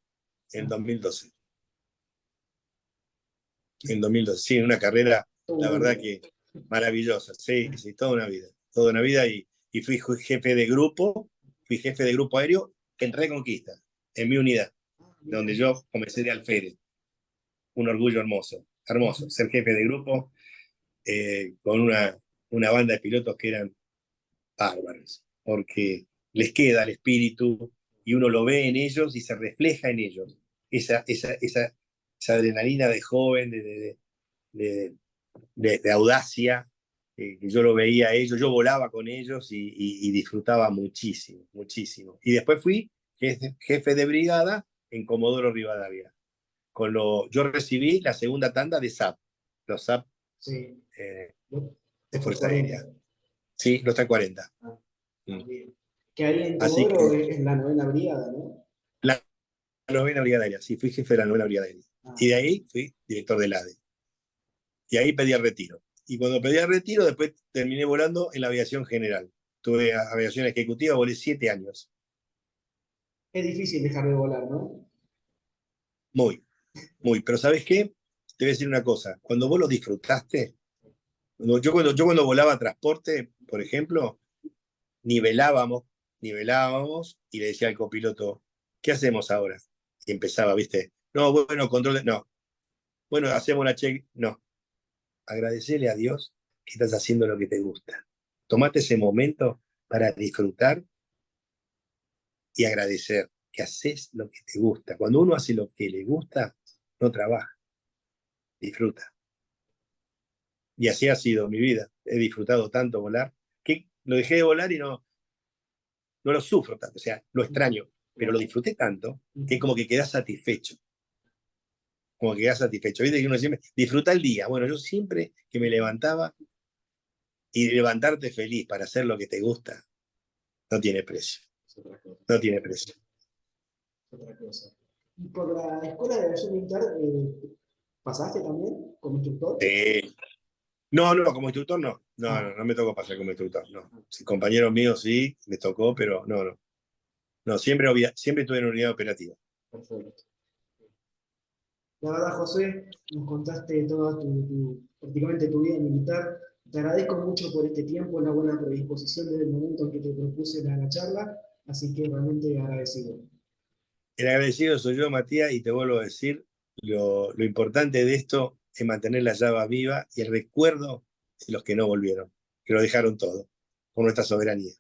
En 2012. En 2012. Sí, una carrera, la verdad que maravillosa. Sí, sí, toda una vida. Toda una vida y fui jefe de grupo aéreo en Reconquista, en mi unidad, donde yo comencé de alférez. Un orgullo hermoso, hermoso. Ser jefe de grupo con una banda de pilotos que eran bárbaros, porque les queda el espíritu y uno lo ve en ellos y se refleja en ellos. Esa adrenalina de joven, de audacia, que yo lo veía a ellos, yo volaba con ellos y disfrutaba muchísimo, muchísimo. Y después fui jefe de brigada en Comodoro Rivadavia. Yo recibí la segunda tanda de SAP, los SAP Sí. de Fuerza Aérea. Sí, los T-40. Ah, Mm. bien. Que ahí en Así Comodoro que es la 9ª brigada, ¿no? la 9ª Brigada Aérea, sí, fui jefe de la 9ª Brigada Aérea. Y de ahí fui director del ADE. Y ahí pedí el retiro. Y cuando pedí el retiro, después terminé volando en la aviación general. Tuve aviación ejecutiva, volé 7 años. Es difícil dejar de volar, ¿no? Muy, muy. Pero ¿sabes qué? Te voy a decir una cosa. Cuando vos lo disfrutaste, yo cuando volaba transporte, por ejemplo, nivelábamos y le decía al copiloto, ¿qué hacemos ahora? Y empezaba, ¿viste? No, bueno, control, no. Bueno, hacemos la check, no. Agradecele a Dios que estás haciendo lo que te gusta. Tomate ese momento para disfrutar y agradecer que haces lo que te gusta. Cuando uno hace lo que le gusta, no trabaja, disfruta. Y así ha sido mi vida. He disfrutado tanto volar que lo dejé de volar y no lo sufro tanto. O sea, lo extraño, pero lo disfruté tanto que como que quedás satisfecho. Como que quedás satisfecho. Viste que uno siempre disfruta el día. Bueno, yo siempre que me levantaba y levantarte feliz para hacer lo que te gusta, no tiene precio. No tiene precio. Otra cosa. ¿Y por la escuela de aviación militar pasaste también como instructor? No, como instructor no. No me tocó pasar como instructor. No. Sí, compañeros míos sí, me tocó, pero no. No, siempre estuve en unidad operativa. Perfecto. La verdad, José, nos contaste toda prácticamente tu vida militar. Te agradezco mucho por este tiempo, la buena predisposición desde el momento en que te propuse la charla, así que realmente agradecido. El agradecido soy yo, Matías, y te vuelvo a decir, lo importante de esto es mantener la llama viva y el recuerdo de los que no volvieron, que lo dejaron todo, por nuestra soberanía.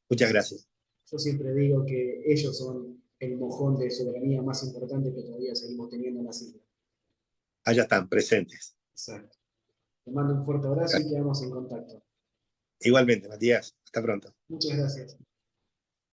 Muchas gracias. Yo siempre digo que ellos son el mojón de soberanía más importante que todavía seguimos teniendo en las islas. Allá están, presentes. Exacto. Te mando un fuerte abrazo y quedamos en contacto. Igualmente, Matías. Hasta pronto. Muchas gracias.